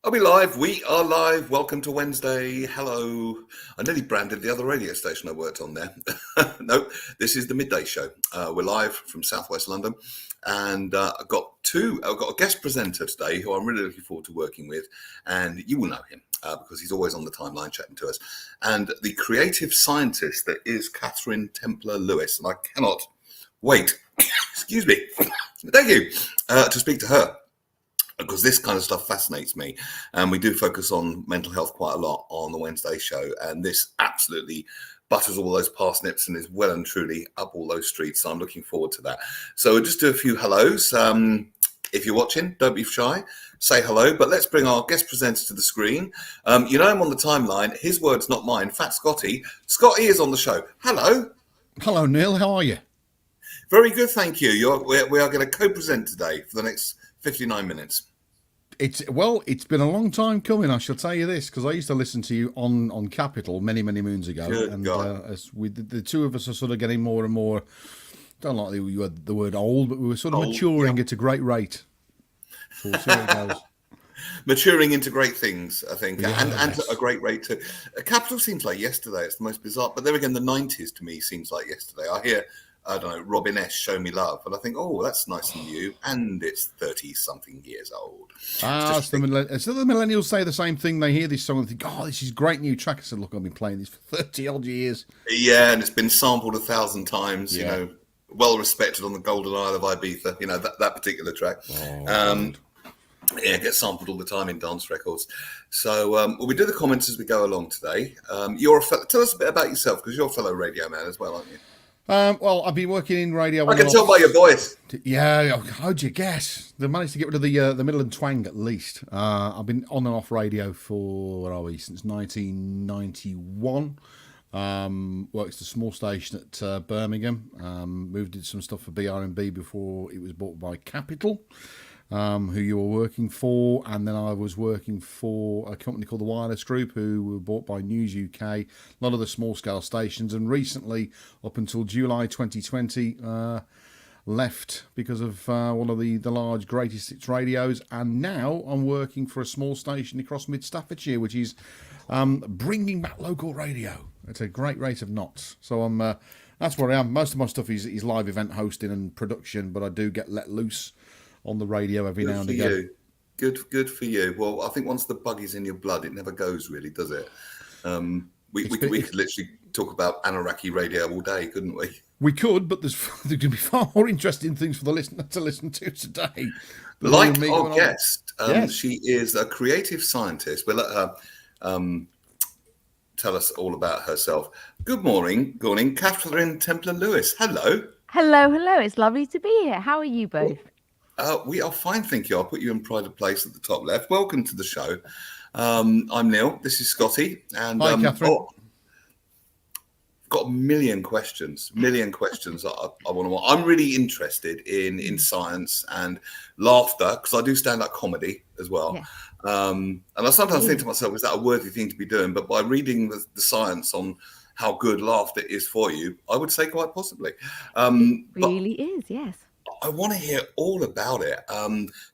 Are we live? We are live. Welcome to Wednesday. Hello. I nearly branded the other radio station I worked on there. No, this is the Midday Show. We're live from Southwest London, and I've got a guest presenter today who I'm really looking forward to working with, and you will know him because he's always on the timeline chatting to us. And the creative scientist that is Catherine Templer Lewis, and I cannot wait. Excuse me. Thank you to speak to her, because this kind of stuff fascinates me. And we do focus on mental health quite a lot on the Wednesday show. And this absolutely butters all those parsnips and is well and truly up all those streets. So I'm looking forward to that. So we'll just do a few hellos. If you're watching, don't be shy. Say hello. But let's bring our guest presenter to the screen. You know him on the timeline. His words, not mine. Fat Scottie. Scottie is on the show. Hello. Hello, Neil. How are you? Very good, thank you. We are going to co-present today for the next 59 minutes. It's been a long time coming, I shall tell you this, because I used to listen to you on Capital many moons ago. Good and God. As the two of us are sort of getting more and more, don't like the word old, but we were sort of maturing at a great rate. So we'll see how it goes. Maturing into great things, I think, Yes. and at a great rate too. Capital seems like yesterday. It's the most bizarre. But there again, the 90s to me seems like yesterday. I hear, I don't know, Robin S. Show Me Love. And I think, oh, that's nice and new. And it's 30-something years old. So the millennials say the same thing. They hear this song and think, oh, this is a great new track. I said, look, I've been playing this for 30-odd years. Yeah, and it's been sampled 1,000 times, Yeah. you know, well respected on the Golden Isle of Ibiza, you know, that particular track. Yeah, it gets sampled all the time in dance records. So we do the comments as we go along today. Tell us a bit about yourself, because you're a fellow radio man as well, aren't you? Well, I've been working in radio. I can tell by your voice. Yeah, how'd you guess? They managed to get rid of the Midland twang at least. I've been on and off radio for, where are we, since 1991. Worked at a small station at Birmingham. Moved into some stuff for BR&B before it was bought by Capital, who you were working for, and then I was working for a company called the Wireless Group, who were bought by News UK, a lot of the small scale stations, and recently, up until July 2020, left because of one of the large greatest hits radios, and now I'm working for a small station across mid Staffordshire, which is bringing back local radio at a great rate of knots. So that's where I am. Most of my stuff is live event hosting and production, but I do get let loose on the radio every now and again. Good for you. Well, I think once the bug is in your blood, it never goes, really, does it? We could literally talk about Anaraki radio all day, couldn't we? We could, but there could be far more interesting things for the listener to listen to today. Like our guest, Yes. She is a creative scientist. We'll let her tell us all about herself. Good morning, Catherine Templer Lewis. Hello. Hello. It's lovely to be here. How are you both? We are fine, thank you. I'll put you in pride of place at the top left. Welcome to the show. I'm Neil. This is Scottie. And Hi, Catherine. Got a million questions that I want to. I'm really interested in science and laughter, because I do stand-up comedy as well. Yeah. And I sometimes think to myself, is that a worthy thing to be doing? But by reading the science on how good laughter is for you, I would say quite possibly. It really is, yes. I want to hear all about it.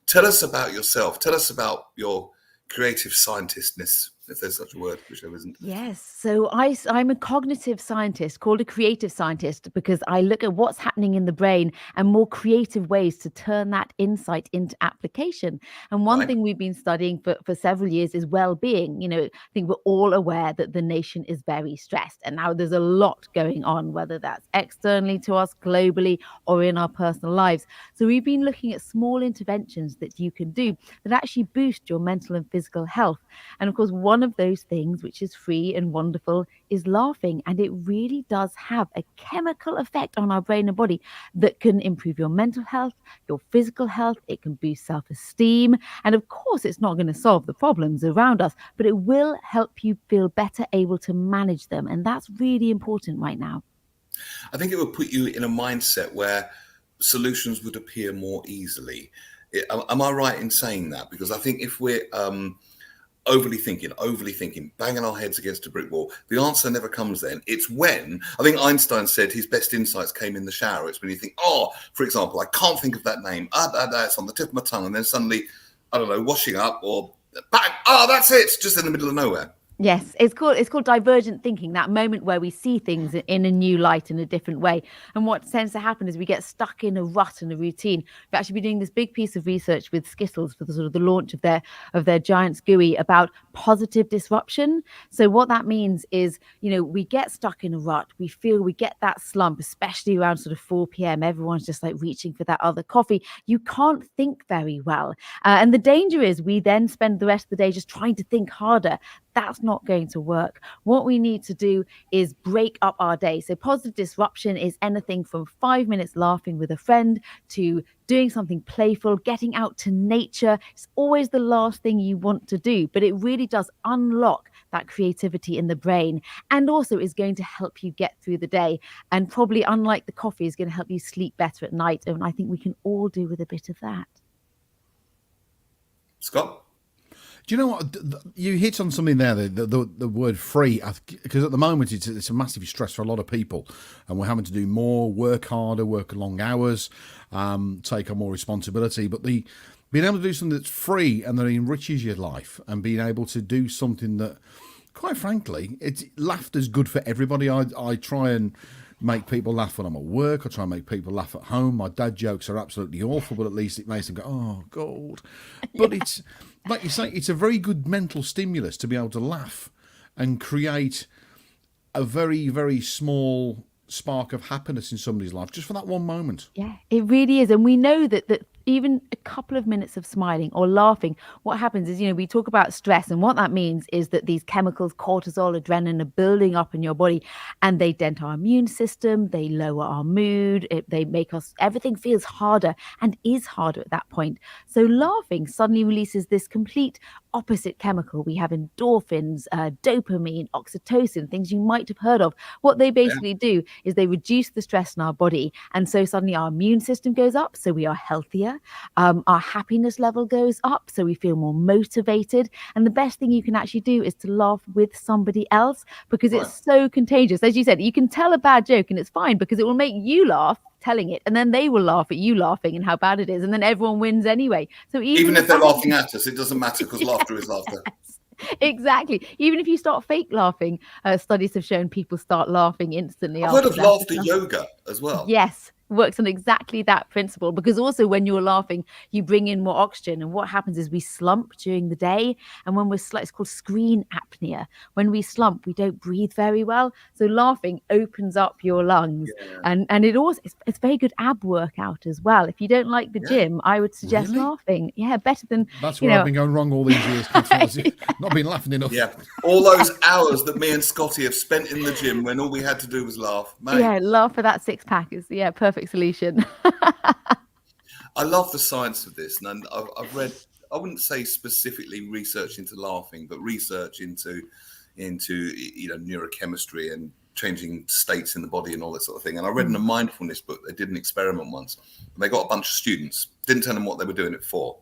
Tell us about yourself. Tell us about your creative scientistness, if there's such a word, which there isn't. Yes. So I'm a cognitive scientist, called a creative scientist, because I look at what's happening in the brain and more creative ways to turn that insight into application. And one thing we've been studying for several years is well-being. You know, I think we're all aware that the nation is very stressed. And now there's a lot going on, whether that's externally to us, globally, or in our personal lives. So we've been looking at small interventions that you can do that actually boost your mental and physical health. And of course, one of those things, which is free and wonderful, is laughing. And it really does have a chemical effect on our brain and body that can improve your mental health, your physical health. It can boost self-esteem. And of course, it's not going to solve the problems around us, but it will help you feel better able to manage them. And that's really important right now. I think it would put you in a mindset where solutions would appear more easily. Am I right in saying that? Because I think if we're overly thinking, banging our heads against a brick wall, the answer never comes then. It's when, I think Einstein said his best insights came in the shower. It's when you think, oh, for example, I can't think of that name. It's on the tip of my tongue. And then suddenly, I don't know, washing up or bang, oh, that's it. It's just in the middle of nowhere. Yes, it's called divergent thinking, that moment where we see things in a new light, in a different way. And what tends to happen is we get stuck in a rut and a routine. We've actually been doing this big piece of research with Skittles for the sort of the launch of their Giants GUI about positive disruption. So what that means is, we get stuck in a rut. We get that slump, especially around sort of 4 p.m. Everyone's just like reaching for that other coffee. You can't think very well. And the danger is we then spend the rest of the day just trying to think harder. That's not going to work. What we need to do is break up our day. So positive disruption is anything from 5 minutes laughing with a friend to doing something playful, getting out to nature. It's always the last thing you want to do, but it really does unlock that creativity in the brain, and also is going to help you get through the day. And probably, unlike the coffee, is going to help you sleep better at night. And I think we can all do with a bit of that. Scott? Do you know what? You hit on something there, the word free, because at the moment it's a massive stress for a lot of people, and we're having to do more, work harder, work long hours, take on more responsibility. But being able to do something that's free and that enriches your life, and being able to do something that, quite frankly, laughter's good for everybody. I try and make people laugh when I'm at work. I try and make people laugh at home. My dad jokes are absolutely awful, but at least it makes them go, oh, God. But it's, like you say, it's a very good mental stimulus to be able to laugh and create a very, very small spark of happiness in somebody's life just for that one moment. Yeah, it really is. And we know that even a couple of minutes of smiling or laughing, what happens is, we talk about stress, and what that means is that these chemicals, cortisol, adrenaline, are building up in your body, and they dent our immune system, they lower our mood, they make everything feels harder and is harder at that point. So laughing suddenly releases this complete opposite chemical. We have endorphins, dopamine, oxytocin, things you might have heard of. What they basically do is they reduce the stress in our body, and so suddenly our immune system goes up, so we are healthier. Our happiness level goes up, so we feel more motivated. And the best thing you can actually do is to laugh with somebody else, because it's so contagious. As you said, you can tell a bad joke and it's fine because it will make you laugh telling it, and then they will laugh at you laughing and how bad it is, and then everyone wins anyway. So even if they're laughing at us, it doesn't matter, because laughter is laughter. Exactly. Even if you start fake laughing, studies have shown people start laughing instantly. I've heard of laughter yoga as well. Yes, works on exactly that principle, because also when you're laughing, you bring in more oxygen, and what happens is we slump during the day, and when it's called screen apnea. When we slump, we don't breathe very well, so laughing opens up your lungs. And it also it's very good ab workout as well. If you don't like the gym, I would suggest laughing. Better than that's where I've been going wrong all these years. Not been laughing enough. All those hours that me and Scotty have spent in the gym when all we had to do was laugh, mate. Laugh for that six-pack is perfect solution. I love the science of this, and I've read, I wouldn't say specifically research into laughing, but research into neurochemistry and changing states in the body and all that sort of thing. And I read in a mindfulness book, they did an experiment once, and they got a bunch of students, didn't tell them what they were doing it for,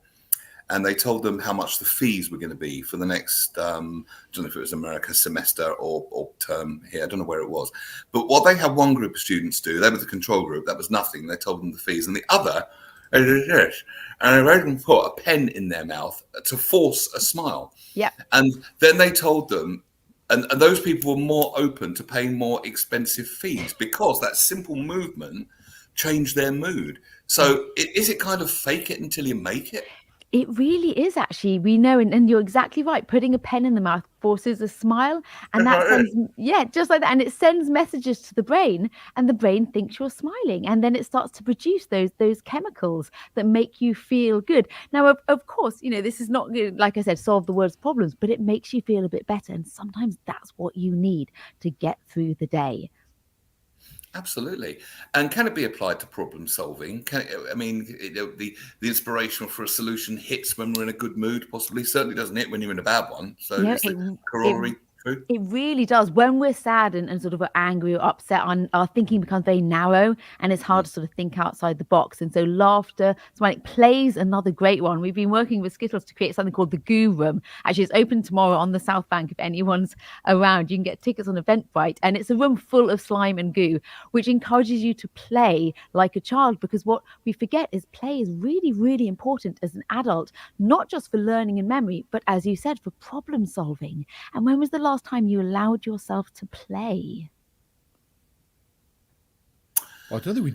and they told them how much the fees were going to be for the next, I don't know if it was America, semester or term here, I don't know where it was. But what they had one group of students do, they were the control group, that was nothing, they told them the fees, and the other, they did this, and they made them put a pen in their mouth to force a smile. Yeah. And then they told them, and those people were more open to paying more expensive fees because that simple movement changed their mood. So is it kind of fake it until you make it? It really is, actually. We know, and you're exactly right. Putting a pen in the mouth forces a smile, and that sends, just like that, and it sends messages to the brain, and the brain thinks you're smiling, and then it starts to produce those chemicals that make you feel good. Now, of course, this is not, like I said, solve the world's problems, but it makes you feel a bit better, and sometimes that's what you need to get through the day. Absolutely. And can it be applied to problem solving? The inspiration for a solution hits when we're in a good mood, possibly. Certainly doesn't hit when you're in a bad one. So it's the corollary True. It really does. When we're sad and sort of angry or upset, our thinking becomes very narrow and it's hard to sort of think outside the box. And so laughter, smiling, play's another great one. We've been working with Skittles to create something called the Goo Room. Actually, it's open tomorrow on the South Bank if anyone's around. You can get tickets on Eventbrite. And it's a room full of slime and goo, which encourages you to play like a child, because what we forget is play is really, really important as an adult, not just for learning and memory, but as you said, for problem solving. And when was the last time you allowed yourself to play? I don't think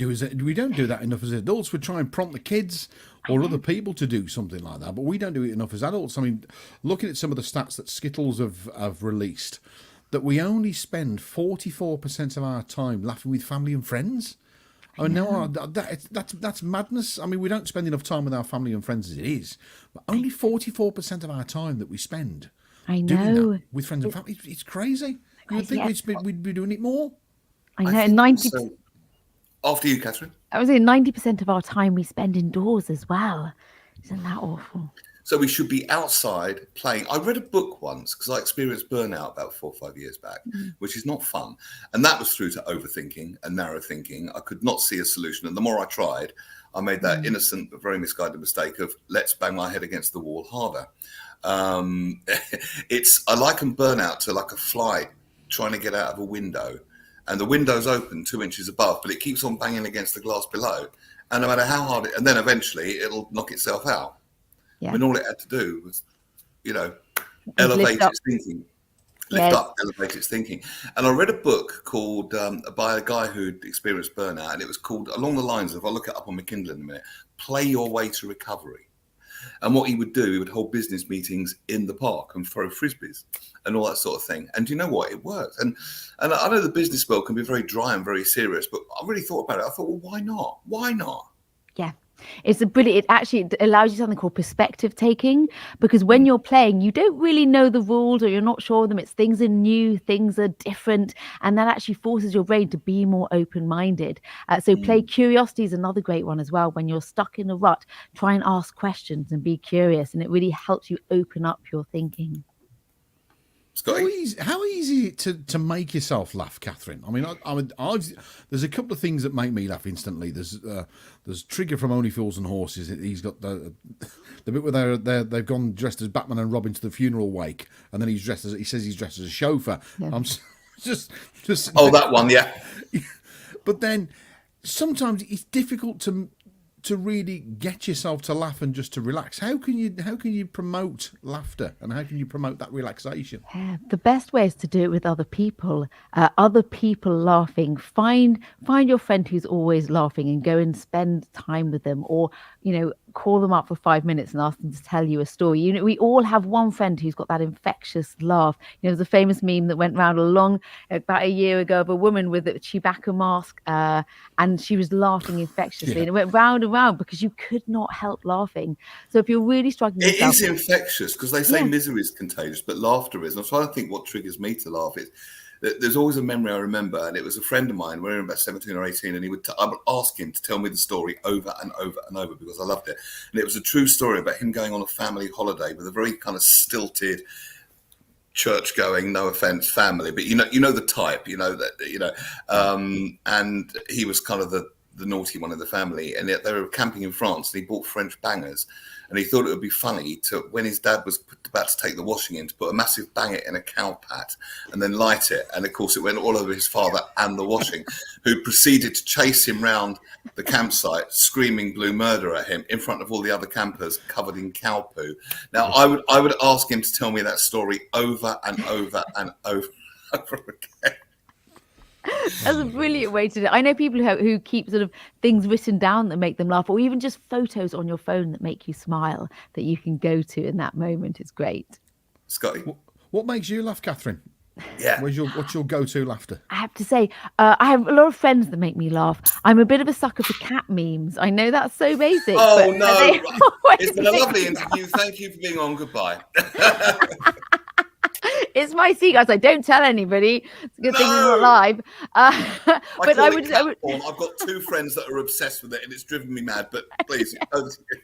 we don't do that enough as adults. We try and prompt the kids or other people to do something like that, but we don't do it enough as adults. I mean, looking at some of the stats that Skittles have released, that we only spend 44% of our time laughing with family and friends. I mean, no, that's madness. I mean, we don't spend enough time with our family and friends as it is, but only 44% of our time that we spend doing that with friends and family. It's crazy. You would think we'd be doing it more. I know, 90%. So. After you, Catherine. I was saying 90% of our time we spend indoors as well. Isn't that awful? So we should be outside playing. I read a book once because I experienced burnout about 4 or 5 years back, which is not fun. And that was through to overthinking and narrow thinking. I could not see a solution. And the more I tried, I made that innocent but very misguided mistake of let's bang my head against the wall harder. I liken burnout to like a fly trying to get out of a window. And the window's open 2 inches above, but it keeps on banging against the glass below. And no matter how hard and then eventually it'll knock itself out. Yeah. When all it had to do was, elevate its thinking. Lift up, elevate its thinking. And I read a book called, by a guy who'd experienced burnout, and it was called, along the lines of, I'll look it up on my Kindle in a minute, Play Your Way to Recovery. And what he would do, he would hold business meetings in the park and throw frisbees and all that sort of thing. And do you know what? It worked. And I know the business world can be very dry and very serious, but I really thought about it. I thought, well, why not? Why not? Yeah. It actually allows you something called perspective taking, because when you're playing, you don't really know the rules or you're not sure of them. It's things are new, things are different, and that actually forces your brain to be more open-minded. So play curiosity is another great one as well. When you're stuck in a rut, try and ask questions and be curious, and it really helps you open up your thinking. How easy is it to make yourself laugh, Catherine? I mean, there's a couple of things that make me laugh instantly. There's Trigger from Only Fools and Horses. He's got the bit where they've gone dressed as Batman and Robin to the funeral wake, and then he says he's dressed as a chauffeur. Yeah. I'm just that one, yeah. But then sometimes it's difficult to really get yourself to laugh and just to relax. How can you promote laughter, and how can you promote that relaxation? Yeah, the best way is to do it with other people laughing. Find your friend who's always laughing and go and spend time with them, or call them up for 5 minutes and ask them to tell you a story. We all have one friend who's got that infectious laugh. There's a famous meme that went around about a year ago of a woman with a Chewbacca mask, and she was laughing infectiously, and it went round and round because you could not help laughing. So if you're really struggling, it is infectious, because they say misery is contagious, but laughter is. And I'm trying to think what triggers me to laugh. There's always a memory I remember, and it was a friend of mine. We were about 17 or 18, and I would ask him to tell me the story over and over and over because I loved it. And it was a true story about him going on a family holiday with a very kind of stilted, church-going, no offense, family, but you know the type, and he was kind of the naughty one in the family, and yet they were camping in France, and he bought French bangers. And he thought it would be funny to, when his dad was about to take the washing in, to put a massive banger in a cow pat and then light it. And of course, it went all over his father and the washing, who proceeded to chase him round the campsite, screaming blue murder at him in front of all the other campers covered in cow poo. Now, I would ask him to tell me that story over and over and over again. That's a brilliant way to do it. I know people who keep sort of things written down that make them laugh, or even just photos on your phone that make you smile that you can go to in that moment. It's great. Scotty, what makes you laugh, Catherine? Yeah. What's your go-to laughter? I have to say, I have a lot of friends that make me laugh. I'm a bit of a sucker for cat memes. I know that's so basic. Oh, no. It's been a lovely interview. Thank you for being on. Goodbye. It's my secret. I don't tell anybody. It's a good thing we're not live. But I would. I've got 2 friends that are obsessed with it, and it's driven me mad. But please, over to you.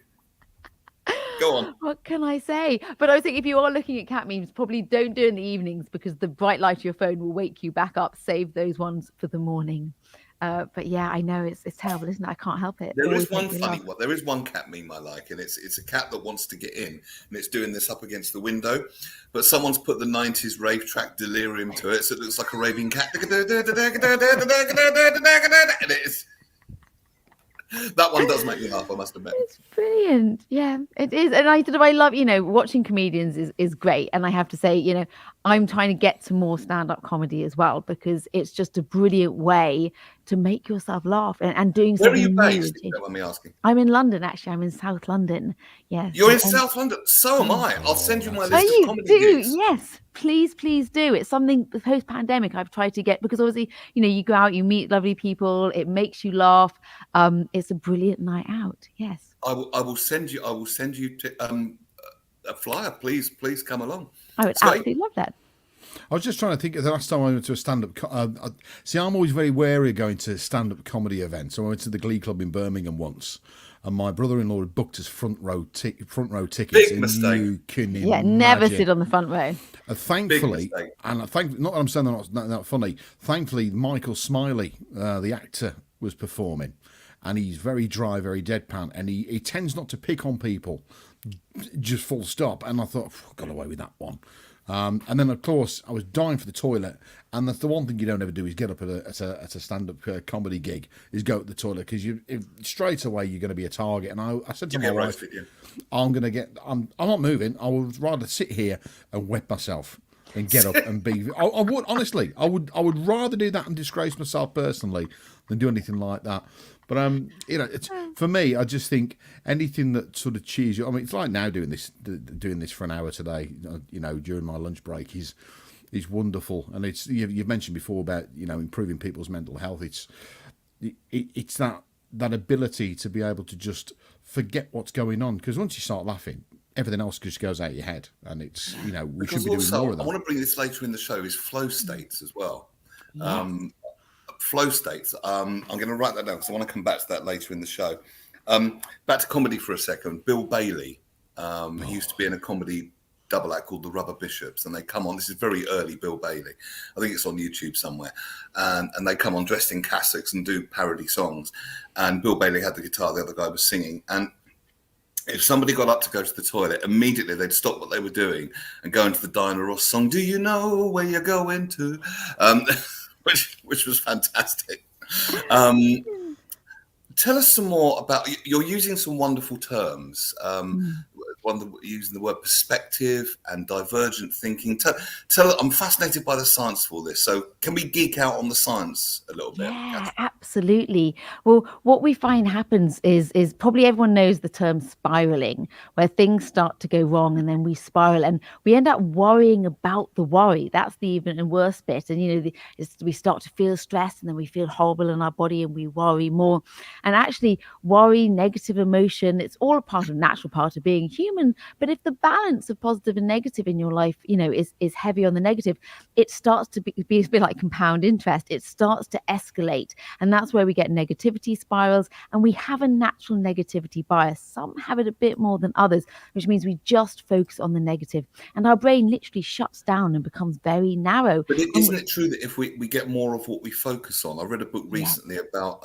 Go on. What can I say? But I was thinking, if you are looking at cat memes, probably don't do it in the evenings because the bright light of your phone will wake you back up. Save those ones for the morning. But yeah, I know it's terrible, isn't it? I can't help it. There Always is one make me funny laugh. one. There is one cat meme I like, and it's a cat that wants to get in, and it's doing this up against the window, but someone's put the '90s rave track Delirium to it, so it looks like a raving cat. And it's that one does make me laugh, I must admit. It's brilliant. Yeah, it is. And I love, watching comedians is great. And I have to say, I'm trying to get to more stand-up comedy as well, because it's just a brilliant way to make yourself laugh and doing Where are you something new. based? If you don't mind me asking. I'm in London, actually. I'm in South London. Yes. You're in South London. So am I. I'll send you my Are list of you? comedy Do gigs. yes, please do. It's something post-pandemic I've tried to get, because obviously, you go out, you meet lovely people, it makes you laugh. It's a brilliant night out. Yes. I will send you a flyer. Please come along. I would Scotty? absolutely love that. I was just trying to think of the last time I went to a stand-up. See, I'm always very wary of going to stand-up comedy events. So I went to the Glee Club in Birmingham once, and my brother-in-law had booked us front row tickets. Big mistake. You can Yeah, imagine. never sit on the front row. Thankfully, mistake. and not that I'm saying they're not funny. Thankfully, Michael Smiley, the actor, was performing, and he's very dry, very deadpan, and he tends not to pick on people, just full stop. And I thought, got away with that one. And then, of course, I was dying for the toilet, and the one thing you don't ever do is get up at a stand-up comedy gig, is go to the toilet, because straight away you're going to be a target. And I said to my wife, I'm not moving. I would rather sit here and wet myself and get up and be. I would honestly, I would rather do that and disgrace myself personally than do anything like that. But it's for me. I just think anything that sort of cheers you. I mean, it's like now doing this for an hour today. During my lunch break is wonderful, and you've mentioned before about improving people's mental health. It's that ability to be able to just forget what's going on, because once you start laughing, everything else just goes out of your head, and it's we should be doing more of that. I want to bring this later in the show, is flow states as well. Yes. Flow states. I'm going to write that down because I want to come back to that later in the show. Back to comedy for a second. Bill Bailey he used to be in a comedy double act called the Rubber Bishops, and they come on. This is very early Bill Bailey. I think it's on YouTube somewhere. And they come on dressed in cassocks and do parody songs. And Bill Bailey had the guitar, the other guy was singing. And if somebody got up to go to the toilet, immediately they'd stop what they were doing and go into the Diana Ross song, "Do You Know Where You're Going To?" Which was fantastic. Tell us some more about, you're using some wonderful terms. Using the word perspective and divergent thinking. I'm fascinated by the science for this. So can we geek out on the science a little bit? Yeah, absolutely. Well, what we find happens is probably everyone knows the term spiraling, where things start to go wrong and then we spiral and we end up worrying about the worry. That's the even worse bit. And, we start to feel stressed, and then we feel horrible in our body and we worry more. And actually, worry, negative emotion, it's all a natural part of being human. But if the balance of positive and negative in your life, is heavy on the negative, it starts to be a bit like compound interest. It starts to escalate. And that's where we get negativity spirals. And we have a natural negativity bias. Some have it a bit more than others, which means we just focus on the negative. And our brain literally shuts down and becomes very narrow. But isn't it true that if we get more of what we focus on? I read a book recently about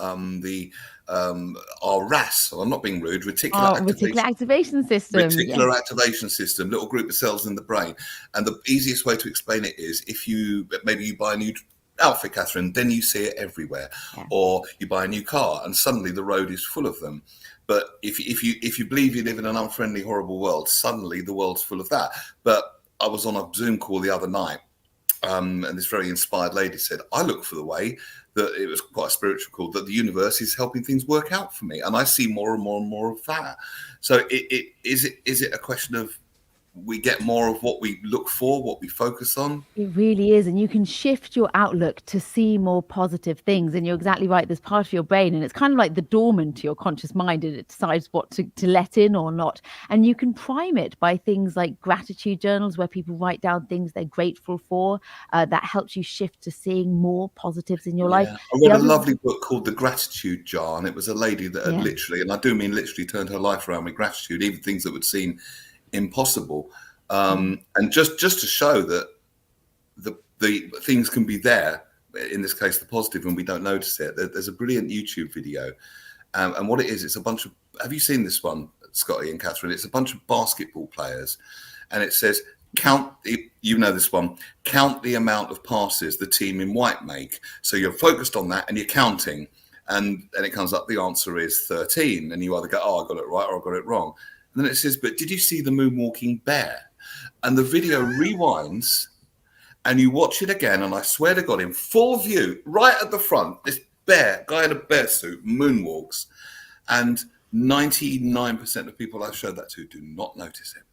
our RAS, so I'm not being rude, reticular activation system. Reticular activation system, little group of cells in the brain. And the easiest way to explain it is, if you buy a new outfit, Catherine, then you see it everywhere. Yeah. Or you buy a new car and suddenly the road is full of them. But if you believe you live in an unfriendly, horrible world, suddenly the world's full of that. But I was on a Zoom call the other night, and this very inspired lady said, I look for the way that, it was quite a spiritual call, that the universe is helping things work out for me. And I see more and more and more of that. So is it a question of we get more of what we look for, what we focus on. It really is. And you can shift your outlook to see more positive things. And you're exactly right. There's part of your brain, and it's kind of like the doorman to your conscious mind, and it decides what to let in or not. And you can prime it by things like gratitude journals, where people write down things they're grateful for. That helps you shift to seeing more positives in your life. I read a lovely book called The Gratitude Jar, and it was a lady that had literally, and I do mean literally, turned her life around with gratitude, even things that would seem impossible. And just to show that the things can be there, in this case the positive, and we don't notice it. There's a brilliant YouTube video, and what it is, it's a bunch of, have you seen this one, Scotty and Catherine? It's a bunch of basketball players, and it says, count, you know this one, count the amount of passes the team in white make. So you're focused on that and you're counting, and it comes up, the answer is 13, and you either go, oh, I got it right, or I got it wrong. And then it says, but did you see the moonwalking bear? And the video rewinds, and you watch it again, and I swear to God, in full view, right at the front, this bear, guy in a bear suit, moonwalks. And 99% of people I showed that to do not notice it.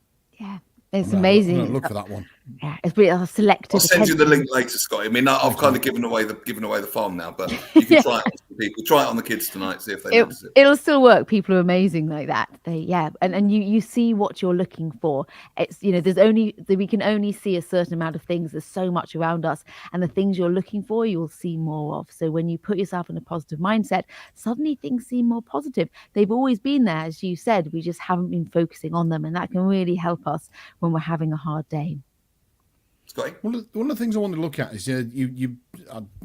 Yeah, it's amazing. I'm gonna look for that one. Yeah, it's really selective. I'll send you the link later, Scotty. I mean, I've kind of given away the farm now, but you can try it on some people. Try it on the kids tonight, see if they notice it. It'll still work. People are amazing like that. And you see what you're looking for. It's, you know, we can only see a certain amount of things. There's so much around us, and the things you're looking for, you'll see more of. So when you put yourself in a positive mindset, suddenly things seem more positive. They've always been there, as you said. We just haven't been focusing on them, and that can really help us when we're having a hard day. Scotty? One of the things I want to look at is you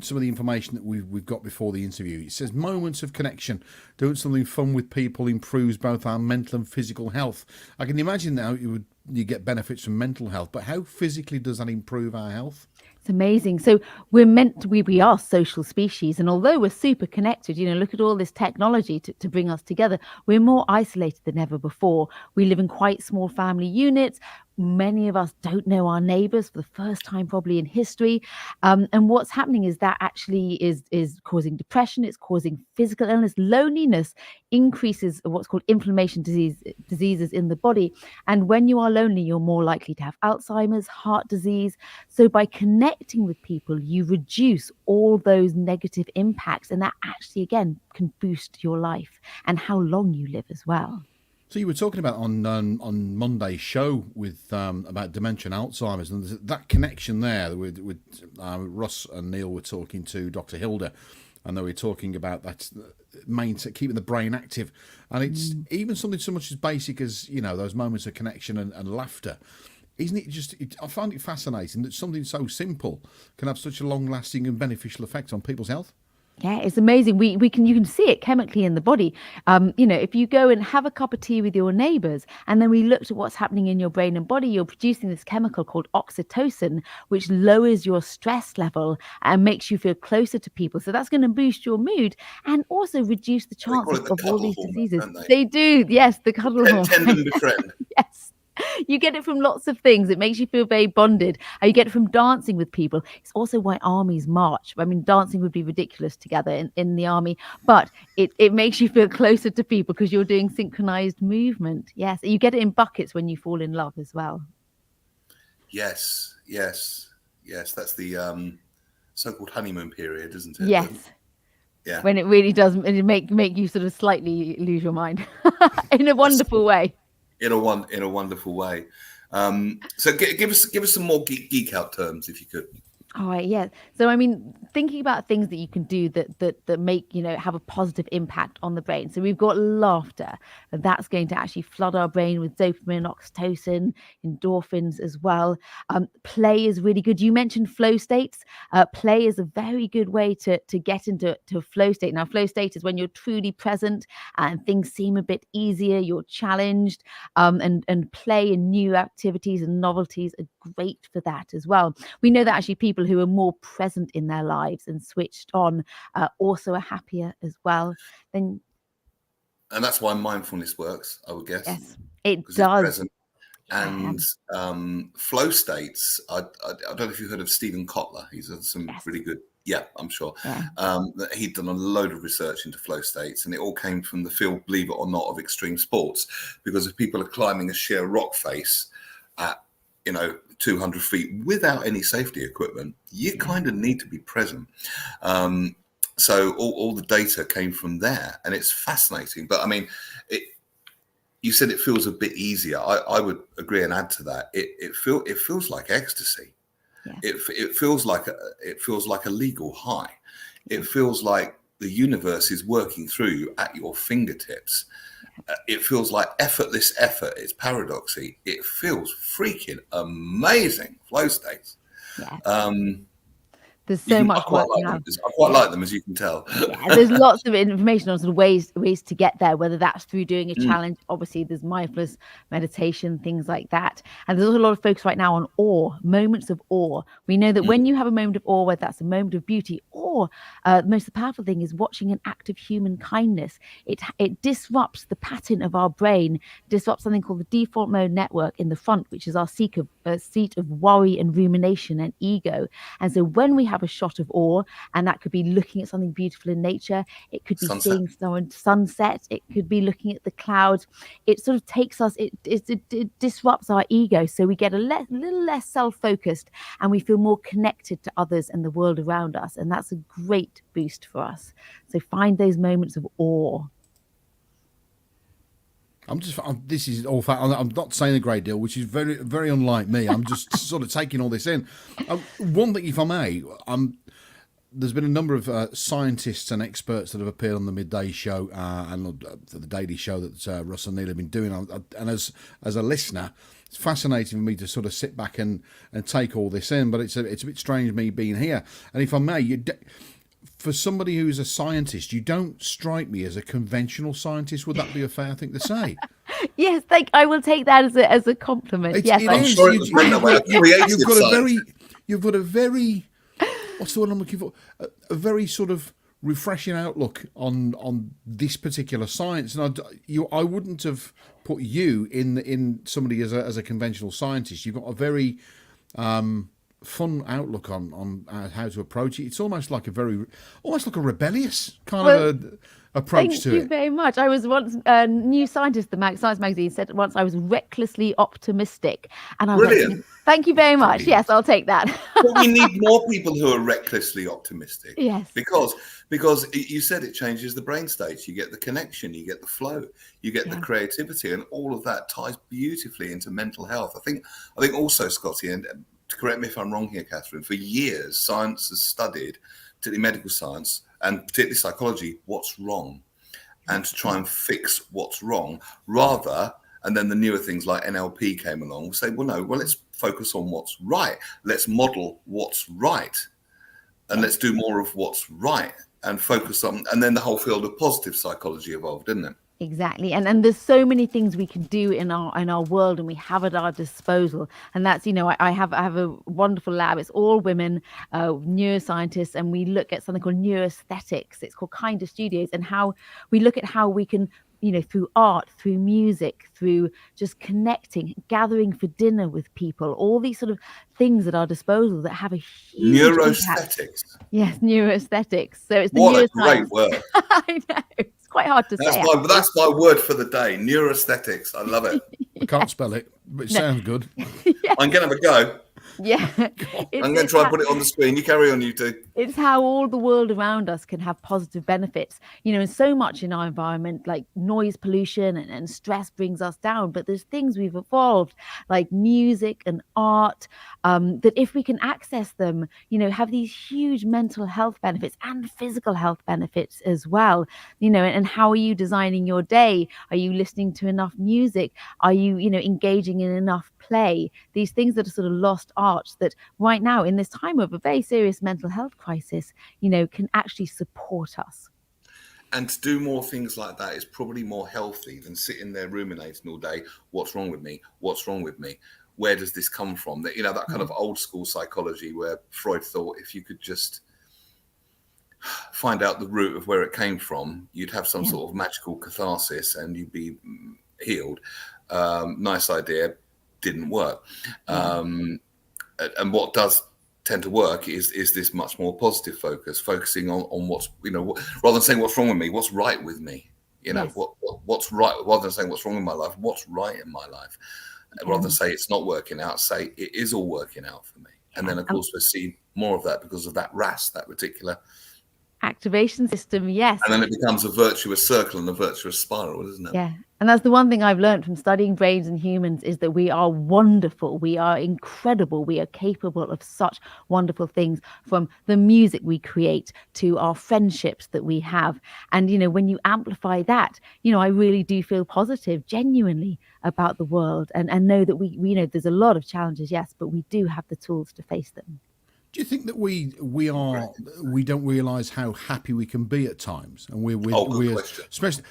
some of the information that we've got before the interview. It says moments of connection, doing something fun with people improves both our mental and physical health. I can imagine now you get benefits from mental health, but how physically does that improve our health? It's amazing. So we are social species, and although we're super connected, you know, look at all this technology to bring us together, we're more isolated than ever before. We live in quite small family units. Many of us don't know our neighbors for the first time probably in history. And what's happening is that actually is causing depression. It's causing physical illness. Loneliness increases what's called inflammation diseases in the body. And when you are lonely, you're more likely to have Alzheimer's, heart disease. So by connecting with people, you reduce all those negative impacts. And that actually, again, can boost your life and how long you live as well. So you were talking about on Monday's show with about dementia and Alzheimer's, and that connection there with Russ and Neil were talking to Dr. Hilda, and they were talking about that keeping the brain active, and it's even something so much as basic as, you know, those moments of connection and laughter. Isn't it just? I find it fascinating that something so simple can have such a long-lasting and beneficial effect on people's health. Yeah, it's amazing. You can see it chemically in the body. You know, if you go and have a cup of tea with your neighbors, and then we looked at what's happening in your brain and body, you're producing this chemical called oxytocin, which lowers your stress level and makes you feel closer to people. So that's going to boost your mood and also reduce the chances of all these diseases. They do, yes, the cuddle hormone. Tend to befriend. Yes. You get it from lots of things. It makes you feel very bonded. You get it from dancing with people. It's also why armies march. I mean, dancing would be ridiculous together in the army, but it makes you feel closer to people because you're doing synchronized movement. Yes. You get it in buckets when you fall in love as well. Yes. That's the so-called honeymoon period, isn't it? Yes. Yeah. When it really does make you sort of slightly lose your mind in a wonderful way. In a wonderful way. So give us some more geek out terms, if you could. All right, yeah. So I mean, thinking about things that you can do that make, you know, have a positive impact on the brain. So we've got laughter, and that's going to actually flood our brain with dopamine, oxytocin, endorphins as well. Play is really good. You mentioned flow states. Play is a very good way to get into a flow state. Now, flow state is when you're truly present and things seem a bit easier. You're challenged, and play and new activities and novelties are great for that as well. We know that actually people who are more present in their lives and switched on also are happier as well. And that's why mindfulness works, I would guess. Yes, it does. And flow states, I don't know if you've heard of Stephen Kotler. He's done some really good, I'm sure. Yeah. He'd done a load of research into flow states, and it all came from the field, believe it or not, of extreme sports. Because if people are climbing a sheer rock face, at 200 feet without any safety equipment, you kind of need to be present. So all the data came from there, and it's fascinating. But I mean, you said it feels a bit easier. I would agree and add to that. It feels like ecstasy. Yeah. It feels like a legal high. It feels like the universe is working through you at your fingertips. It feels like effortless effort. It's paradoxy. It feels freaking amazing. Flow states. Yeah. There's so much work now. I quite like them, as you can tell. Yeah, there's lots of information on sort of ways to get there, whether that's through doing a challenge. Obviously, there's mindfulness, meditation, things like that. And there's also a lot of focus right now on awe, moments of awe. We know that when you have a moment of awe, whether that's a moment of beauty or the most powerful thing is watching an act of human kindness. It disrupts the pattern of our brain, disrupts something called the default mode network in the front, which is our seat of worry and rumination and ego. And so when we have a shot of awe, and that could be looking at something beautiful in nature, it could be seeing someone's sunset, it could be looking at the clouds, it sort of takes us, it disrupts our ego, so we get a little less self-focused and we feel more connected to others and the world around us, and that's a great boost for us. So find those moments of awe. This is all fact. I'm not saying a great deal, which is very, very unlike me. I'm just sort of taking all this in. One thing, if I may, there's been a number of scientists and experts that have appeared on the Midday Show and the Daily Show that Russ and Neil have been doing. And as a listener, it's fascinating for me to sort of sit back and take all this in. But it's a bit strange me being here. And if I may, for somebody who's a scientist, you don't strike me as a conventional scientist. Would that be a fair thing to say? Yes, I will take that as a compliment. Yes, I'm sure it was meant that way. You've got a very what's the word I'm looking for? A very sort of refreshing outlook on this particular science, and I wouldn't have put you in somebody as a conventional scientist. You've got a very fun outlook on how to approach it. It's almost like a rebellious kind of approach to it. Thank you very much. I was once a New Scientist, the Science magazine said once I was recklessly optimistic, and I was brilliant. Like, thank you very much. Yes, I'll take that. But we need more people who are recklessly optimistic. Yes, because you said it changes the brain states. You get the connection, you get the flow, you get the creativity, and all of that ties beautifully into mental health. I think also, Scotty, and correct me if I'm wrong here, Catherine, for years science has studied, particularly medical science and particularly psychology, what's wrong, and to try and fix what's wrong and then the newer things like NLP came along. We say, let's focus on what's right. Let's model what's right, and let's do more of what's right, and focus on. And then the whole field of positive psychology evolved, didn't it? Exactly. And there's so many things we can do in our world, and we have at our disposal. And that's, I have a wonderful lab. It's all women, neuroscientists, and we look at something called neuroaesthetics. It's called Kinder Studios, and how we look at how we can, through art, through music, through just connecting, gathering for dinner with people, all these sort of things at our disposal that have a huge neuroaesthetics. Impact. Yes, neuroaesthetics. So it's the what neuroscience. A great word. I know. It's quite hard to say. That's my word for the day. Neuroaesthetics. I love it. I can't spell it, but it sounds good. Yeah. I'm going to have a go. Yeah. I'm going to try and put it on the screen. You carry on, you two. It's how all the world around us can have positive benefits. And so much in our environment, like noise pollution and stress brings us down. But there's things we've evolved, like music and art, that if we can access them, have these huge mental health benefits and physical health benefits as well. And how are you designing your day? Are you listening to enough music? Are you, engaging in enough play? These things that are sort of lost arts that right now in this time of a very serious mental health crisis, can actually support us. And to do more things like that is probably more healthy than sitting there ruminating all day. What's wrong with me? What's wrong with me? Where does this come from? That that kind of old school psychology where Freud thought if you could just find out the root of where it came from, you'd have some sort of magical catharsis and you'd be healed. Nice idea, didn't work. And what does tend to work is this much more positive focus, focusing on what's, rather than saying what's wrong with me, what's right with me, what's right, rather than saying what's wrong in my life, what's right in my life. rather than say it's not working out, say it is all working out for me. And then, of course, we'll see more of that because of that RAS, that particular activation system. Yes. And then it becomes a virtuous circle and a virtuous spiral, isn't it? Yeah. And that's the one thing I've learned from studying brains and humans, is that we are wonderful. We are incredible. We are capable of such wonderful things, from the music we create to our friendships that we have. And, when you amplify that, I really do feel positive, genuinely, about the world, and know that we there's a lot of challenges, yes, but we do have the tools to face them. Do you think that we don't realise how happy we can be at times, and we're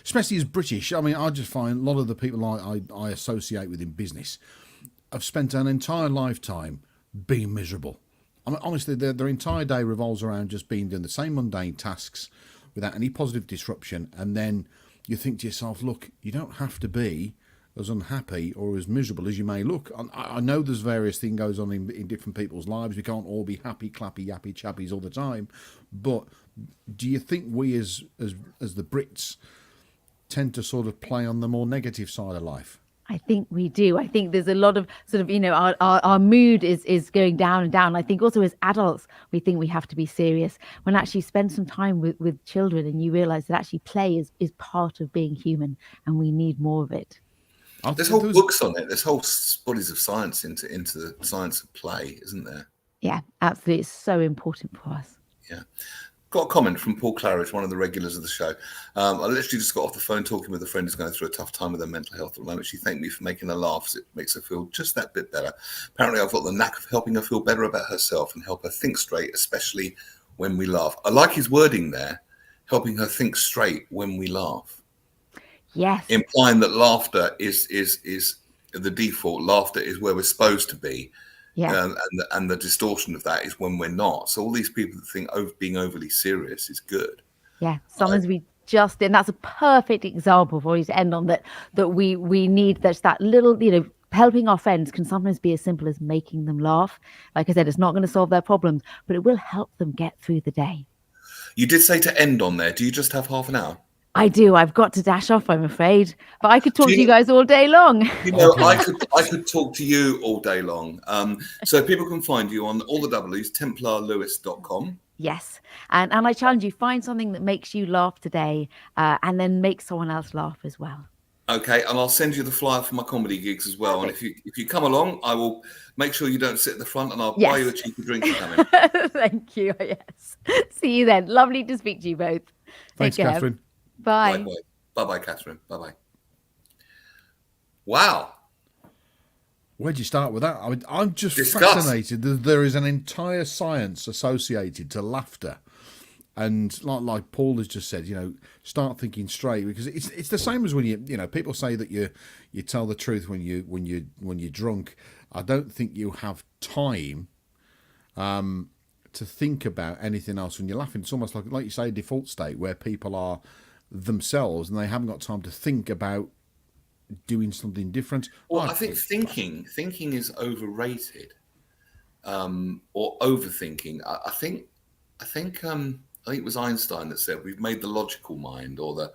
especially as British? I mean, I just find a lot of the people I associate with in business have spent an entire lifetime being miserable. I mean, honestly, their entire day revolves around just doing the same mundane tasks without any positive disruption. And then you think to yourself, look, you don't have to be as unhappy or as miserable as you may look. I know there's various things goes on in different people's lives. We can't all be happy, clappy, yappy, chappies all the time. But do you think we as the Brits tend to sort of play on the more negative side of life? I think we do. I think there's a lot of sort of, our mood is going down and down. I think also as adults, we think we have to be serious, when actually spend some time with children and you realize that actually play is part of being human, and we need more of it. There's whole books on it. There's whole bodies of science into the science of play, isn't there? Yeah, absolutely. It's so important for us. Yeah. Got a comment from Paul Claridge, one of the regulars of the show. I literally just got off the phone talking with a friend who's going through a tough time with her mental health at the moment. She thanked me for making her laugh, as it makes her feel just that bit better. Apparently, I've got the knack of helping her feel better about herself and help her think straight, especially when we laugh. I like his wording there, helping her think straight when we laugh. Yes. Implying that laughter is the default. Laughter is where we're supposed to be. Yeah. And the distortion of that is when we're not. So all these people that think being overly serious is good. Yeah. Sometimes we just, and that's a perfect example for you to end on, that we need that little, helping our friends can sometimes be as simple as making them laugh. Like I said, it's not going to solve their problems, but it will help them get through the day. You did say to end on there. Do you just have half an hour? I do. I've got to dash off, I'm afraid. But I could talk to you guys all day long. I could talk to you all day long. So people can find you on all the W's, templarlewis.com. Yes. And I challenge you, find something that makes you laugh today, and then make someone else laugh as well. Okay, and I'll send you the flyer for my comedy gigs as well. Perfect. And if you come along, I will make sure you don't sit at the front, and I'll buy you a cheaper drink to come in. Thank you. Yes. See you then. Lovely to speak to you both. Thanks, Catherine. Bye. Bye-bye, Catherine. Bye-bye. Wow. Where'd you start with that? I mean, I'm just fascinated that there is an entire science associated to laughter. And like Paul has just said, start thinking straight, because it's the same as when people say that you tell the truth when you're drunk. I don't think you have time to think about anything else when you're laughing. It's almost like you say, a default state where people are themselves and they haven't got time to think about doing something different. Well, I think thinking is overrated, or overthinking. I think it was Einstein that said we've made the logical mind, or the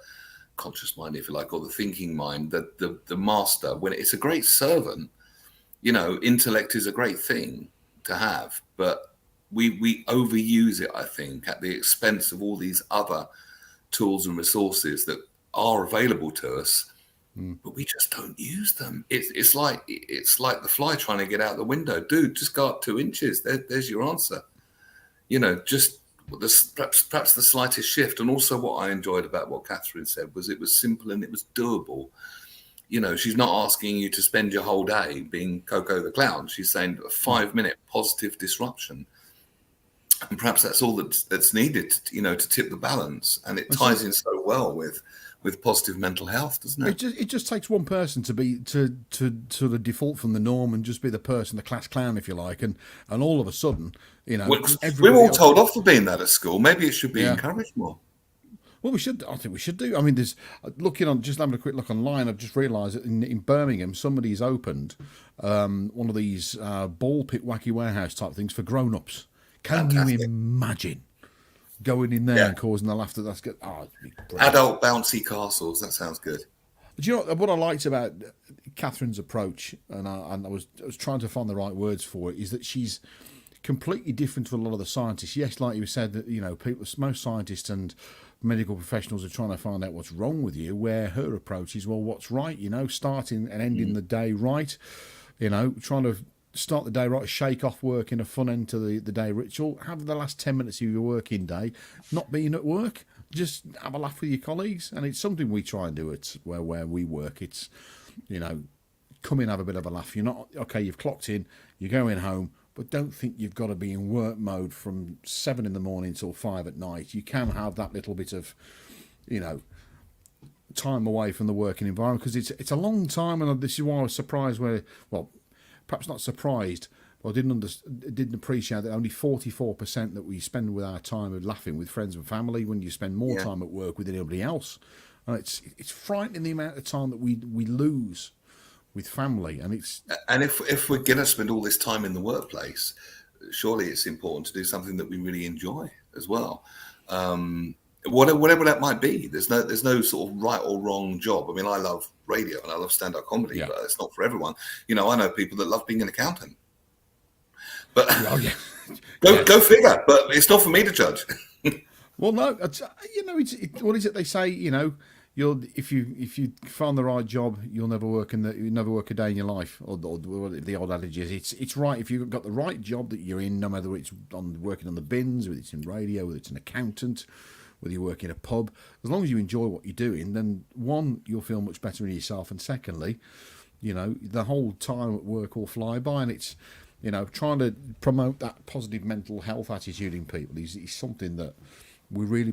conscious mind, if you like, or the thinking mind, that the master, when it's a great servant. Intellect is a great thing to have, but we overuse it, I think, at the expense of all these other tools and resources that are available to us, but we just don't use them. It's like the fly trying to get out the window. Dude, just go up 2 inches. There's your answer. Just perhaps the slightest shift. And also what I enjoyed about what Catherine said was it was simple and it was doable. She's not asking you to spend your whole day being Coco the Clown. She's saying a 5-minute positive disruption. And perhaps that's all that's needed, to tip the balance. And it ties in so well with positive mental health, doesn't it? It just takes one person to sort of default from the norm and just be the class clown, if you like, and all of a sudden, we're all told off for being that at school. Maybe it should be encouraged more. Well, I think we should do. I mean, just having a quick look online, I've just realised that in Birmingham, somebody's opened one of these ball pit wacky warehouse type things for grown-ups. Can you imagine going in there and causing the laughter? That's good. Oh, adult bouncy castles. That sounds good. But you know what I liked about Catherine's approach, and I was trying to find the right words for it, is that she's completely different to a lot of the scientists. Yes, like you said, that most scientists and medical professionals are trying to find out what's wrong with you, where her approach is, well, what's right, starting and ending the day right, trying to start the day right, shake off work in a fun end to the day ritual, have the last 10 minutes of your working day not being at work, just have a laugh with your colleagues. And it's something we try and do at where we work. It's, come in, have a bit of a laugh. You're not, okay, you've clocked in, you're going home, but don't think you've got to be in work mode from 7 in the morning till 5 at night. You can have that little bit of, time away from the working environment, because it's a long time. And this is why I was surprised perhaps not surprised, but I didn't appreciate that only 44% that we spend with our time of laughing with friends and family, when you spend more time at work with anybody else. And it's frightening the amount of time that we lose with family. And if we're going to spend all this time in the workplace, surely it's important to do something that we really enjoy as well. Whatever that might be. There's no sort of right or wrong job. I mean, I love radio and I love stand-up comedy, but it's not for everyone. I know people that love being an accountant. But go figure. But it's not for me to judge. Well, no, what is it they say? If you find the right job, you'll never work a day in your life. Or the old adage is, it's right if you've got the right job that you're in, no matter whether it's working on the bins, whether it's in radio, whether it's an accountant, whether you work in a pub, as long as you enjoy what you're doing, then one, you'll feel much better in yourself, and secondly, the whole time at work will fly by. And it's, trying to promote that positive mental health attitude in people is something that we really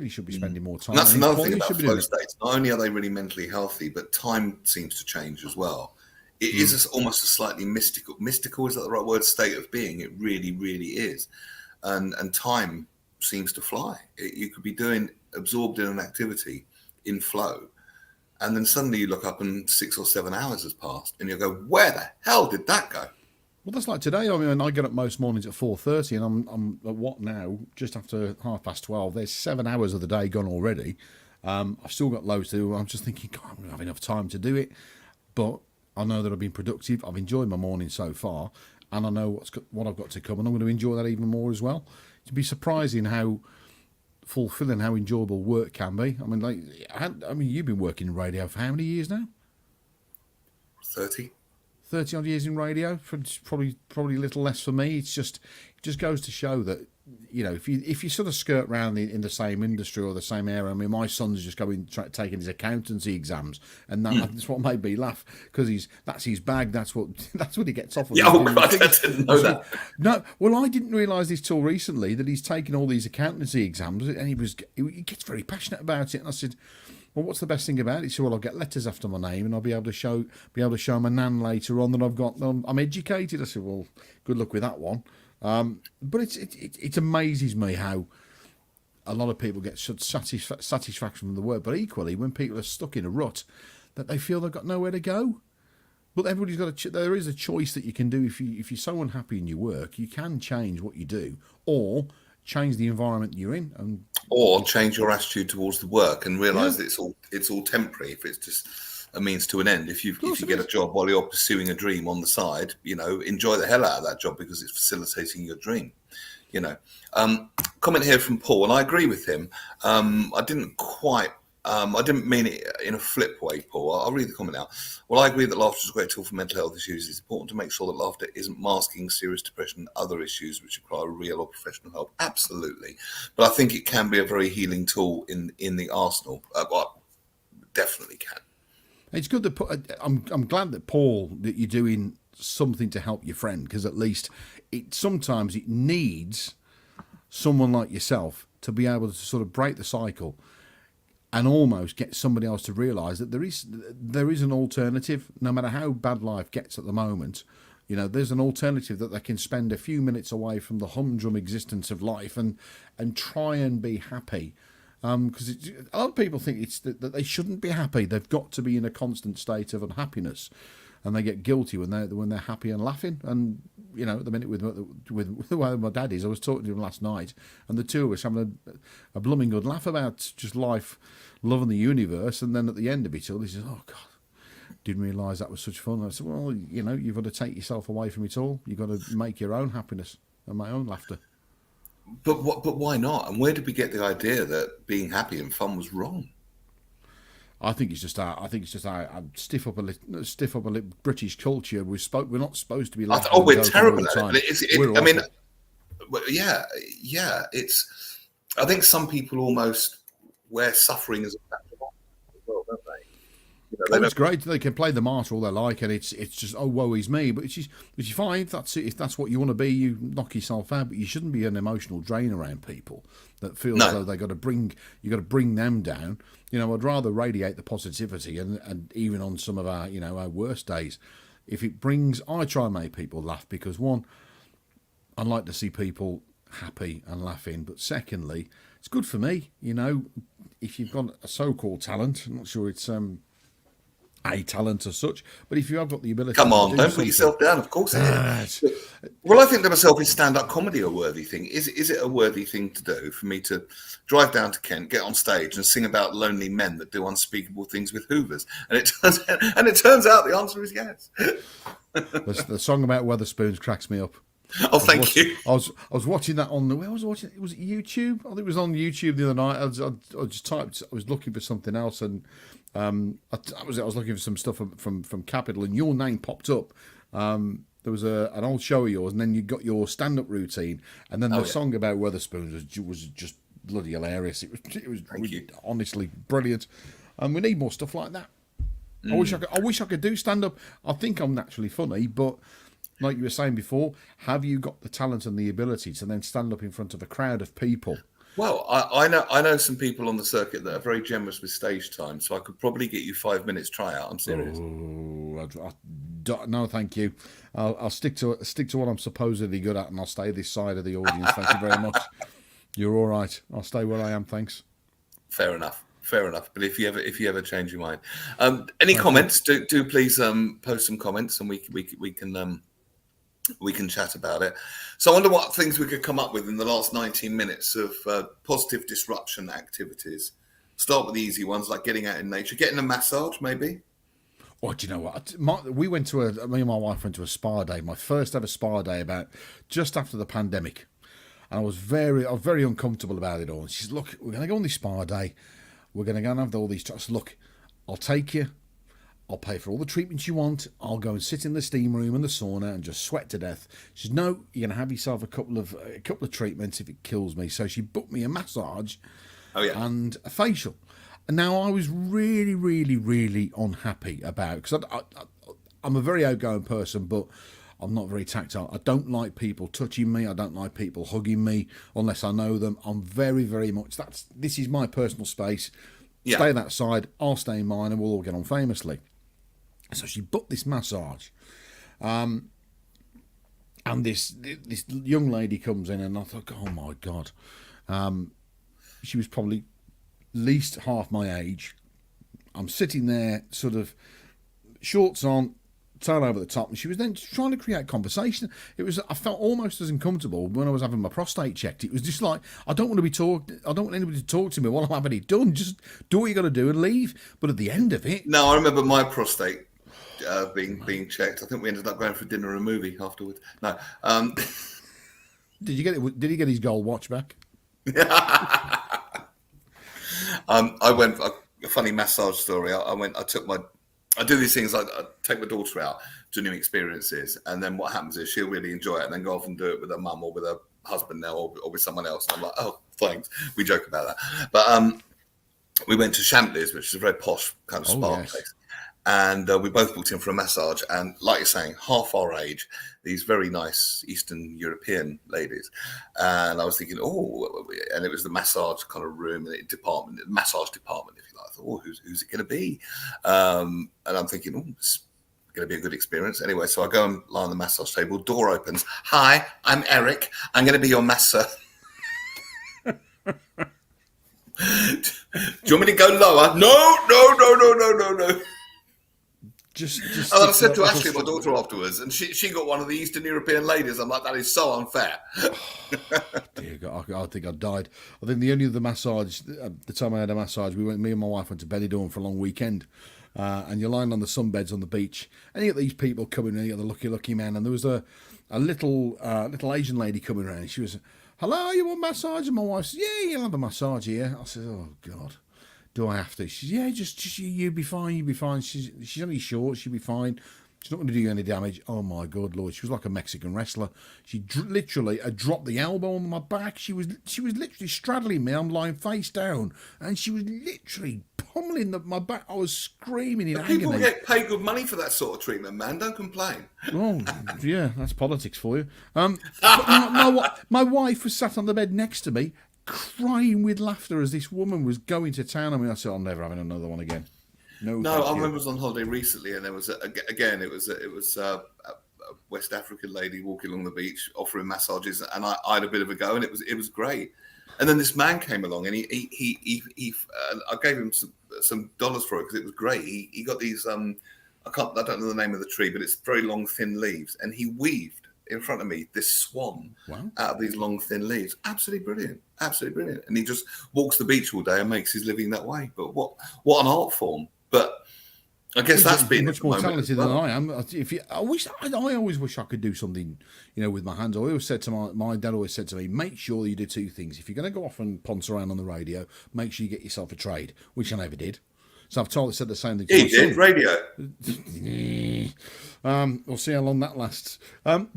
should be spending more time. And that's another thing about flow states. Not only are they really mentally healthy, but time seems to change as well. It is almost a slightly mystical, is that the right word, state of being. It really, really is. And time seems to fly. You could be absorbed in an activity in flow, and then suddenly you look up and 6 or 7 hours has passed, and you go, where the hell did that go? Well, that's like today. I mean, I get up most mornings at 4:30, and I'm at what now? Just after 12:30. There's 7 hours of the day gone already. I've still got loads to do. I'm just thinking, God, I'm going to have enough time to do it. But I know that I've been productive. I've enjoyed my morning so far, and I know what I've got to come, and I'm going to enjoy that even more as well. It'd be surprising how fulfilling, how enjoyable work can be. I mean, you've been working in radio for how many years now? 30 odd years in radio. Probably a little less for me. It just goes to show that, if you sort of skirt around in the same industry or the same area. I mean, my son's just taking his accountancy exams, and that's what made me laugh, because that's his bag. That's what he gets off of. Yeah, oh God, I didn't know that. No, well, I didn't realise this till recently, that he's taken all these accountancy exams, and he gets very passionate about it. And I said, well, what's the best thing about it? He said, well, I'll get letters after my name, and I'll be able to show my nan later on that I'm educated. I said, well, good luck with that one. But it amazes me how a lot of people get such satisfaction from the work, but equally when people are stuck in a rut, that they feel they've got nowhere to go. But everybody's got there is a choice that you can do. If you're so unhappy in your work, you can change what you do, or change the environment you're in, or change your attitude towards the work and realise that it's all temporary. If it's just a means to an end. If you get a job while you're pursuing a dream on the side, enjoy the hell out of that job, because it's facilitating your dream. Comment here from Paul, and I agree with him. I didn't mean it in a flip way, Paul. I'll read the comment now. Well, I agree that laughter is a great tool for mental health issues. It's important to make sure that laughter isn't masking serious depression and other issues which require real or professional help. Absolutely. But I think it can be a very healing tool in the arsenal. Well, definitely can. It's good I'm glad that, Paul, that you're doing something to help your friend, because at least sometimes it needs someone like yourself to be able to sort of break the cycle and almost get somebody else to realise that there is an alternative. No matter how bad life gets at the moment, there's an alternative, that they can spend a few minutes away from the humdrum existence of life and try and be happy. Because a lot of people think it's that they shouldn't be happy. They've got to be in a constant state of unhappiness, and they get guilty when they're happy and laughing. And at the minute with the way my dad is, I was talking to him last night, and the two of us having a blooming good laugh about just life loving the universe, and then at the end of it all, he says, "Oh God, didn't realise that was such fun." I said, "Well, you've got to take yourself away from it all. You've got to make your own happiness and my own laughter." But why not? And where did we get the idea that being happy and fun was wrong? I think it's just our stiff upper lip British culture. We're not supposed to be laughing. Oh, we're terrible at time. it. I mean, yeah. It's. I think some people almost wear suffering as a badge of honor as well, don't they? It's great. They can play the martyr all they like, and it's just, oh, woe is me. But it's fine if that's what you want to be. You knock yourself out, but you shouldn't be an emotional drain around people that feel as though you got to bring them down. I'd rather radiate the positivity, and even on some of our our worst days, if it brings, I try and make people laugh, because one, I like to see people happy and laughing, but secondly, it's good for me. If you've got a so-called talent, I'm not sure it's a talent as such, but if you have got the ability, come on, don't put yourself down. Of course it is. Well, I think to myself, is stand-up comedy a worthy thing? Is it a worthy thing to do for me to drive down to Kent, get on stage, and sing about lonely men that do unspeakable things with hoovers? And it turns out the answer is yes. The song about Weatherspoons cracks me up. Oh, thank you. I was watching that on where was I watching it? Was it YouTube? I think it was on YouTube the other night. I just typed. I was looking for something else, and I was looking for some stuff from Capital, and your name popped up. There was an old show of yours, and then you got your stand-up routine, and then the song about Weatherspoons was just bloody hilarious. It was really, honestly brilliant, and we need more stuff like that. I wish I could do stand-up. I think I'm naturally funny, but like you were saying before, have you got the talent and the ability to then stand up in front of a crowd of people? Well, I know some people on the circuit that are very generous with stage time, so I could probably get you 5 minutes tryout. I'm serious. No, thank you. I'll stick to what I'm supposedly good at, and I'll stay this side of the audience. Thank you very much. You're all right. I'll stay where I am. Thanks. Fair enough. But if you ever change your mind, any comments? Do please post some comments, and we can chat about it. So I wonder what things we could come up with in the last 19 minutes of positive disruption activities. Start with the easy ones, like getting out in nature, getting a massage, maybe. Oh, do you know what? Me and my wife went to a spa day, my first ever spa day, about just after the pandemic. And I was very uncomfortable about it all. And she said, "Look, we're going to go on this spa day. We're going to go and have all these trucks. Look, I'll take you. I'll pay for all the treatments you want. I'll go and sit in the steam room and the sauna and just sweat to death." She said, "No, you're going to have yourself a couple of treatments if it kills me." So she booked me a massage and a facial. And now I was really, really, really unhappy about it, because I'm a very outgoing person, but I'm not very tactile. I don't like people touching me. I don't like people hugging me unless I know them. I'm very, very much, this is my personal space. Yeah. Stay that side, I'll stay in mine, and we'll all get on famously. So she booked this massage, and this young lady comes in, and I thought, oh my God, she was probably at least half my age. I'm sitting there, sort of shorts on, tail over the top, and she was then trying to create conversation. I felt almost as uncomfortable when I was having my prostate checked. It was just like, I don't want anybody to talk to me while I'm having it done. Just do what you got to do and leave. But at the end of it, no, I remember my prostate being checked. I think we ended up going for dinner and a movie afterwards. No, did you get it? Did he get his gold watch back? I went a funny massage story. I do these things, like I take my daughter out to new experiences, and then what happens is she'll really enjoy it and then go off and do it with her mum or with her husband now, or with someone else. And I'm like, oh, thanks. We joke about that. But we went to Champleys, which is a very posh kind of spa place. And we both booked in for a massage. And like you're saying, half our age, these very nice Eastern European ladies. And I was thinking, and it was the massage kind of room, the massage department, if you like. I thought, who's it going to be? And I'm thinking, it's going to be a good experience. Anyway, so I go and lie on the massage table. Door opens. "Hi, I'm Eric. I'm going to be your masser." "Do you want me to go lower?" No. Just And I stick said that to little Ashley, my daughter, afterwards, and she got one of the Eastern European ladies. I'm like, that is so unfair. Dear God, I think I died. I think the only other massage, the time I had a massage, me and my wife went to Benidorm for a long weekend. And you're lying on the sunbeds on the beach, and you get these people coming in, you get the lucky man, and there was a little Asian lady coming around, and she was, hello, you want a massage? And my wife said, yeah, you'll have a massage here. I said, oh God, do I have to? She said, yeah, just you'll be fine, you'll be fine. She's only short, she'll be fine. She's not going to do you any damage. Oh my God, Lord! She was like a Mexican wrestler. She literally dropped the elbow on my back. She was literally straddling me. I'm lying face down, and she was literally pummeling my back. I was screaming in agony. People get paid good money for that sort of treatment, man. Don't complain. Oh yeah, that's politics for you. My wife was sat on the bed next to me, crying with laughter as this woman was going to town on me. I said, I'm never having another one again. No, I remember I was on holiday recently, and there was it was a West African lady walking along the beach offering massages, and I had a bit of a go, and it was great. And then this man came along, and he I gave him some dollars for it because it was great. He got these I don't know the name of the tree, but it's very long, thin leaves, and he weaved in front of me this swan out of these long, thin leaves. Absolutely brilliant, absolutely brilliant. And he just walks the beach all day and makes his living that way. But what an art form! But I guess that's been much more talented than I am. I always wish I could do something, with my hands. I always said to my dad always said to me, make sure you do two things. If you're going to go off and ponce around on the radio, make sure you get yourself a trade, which I never did. So I've said the same thing. He did radio. We'll see how long that lasts. But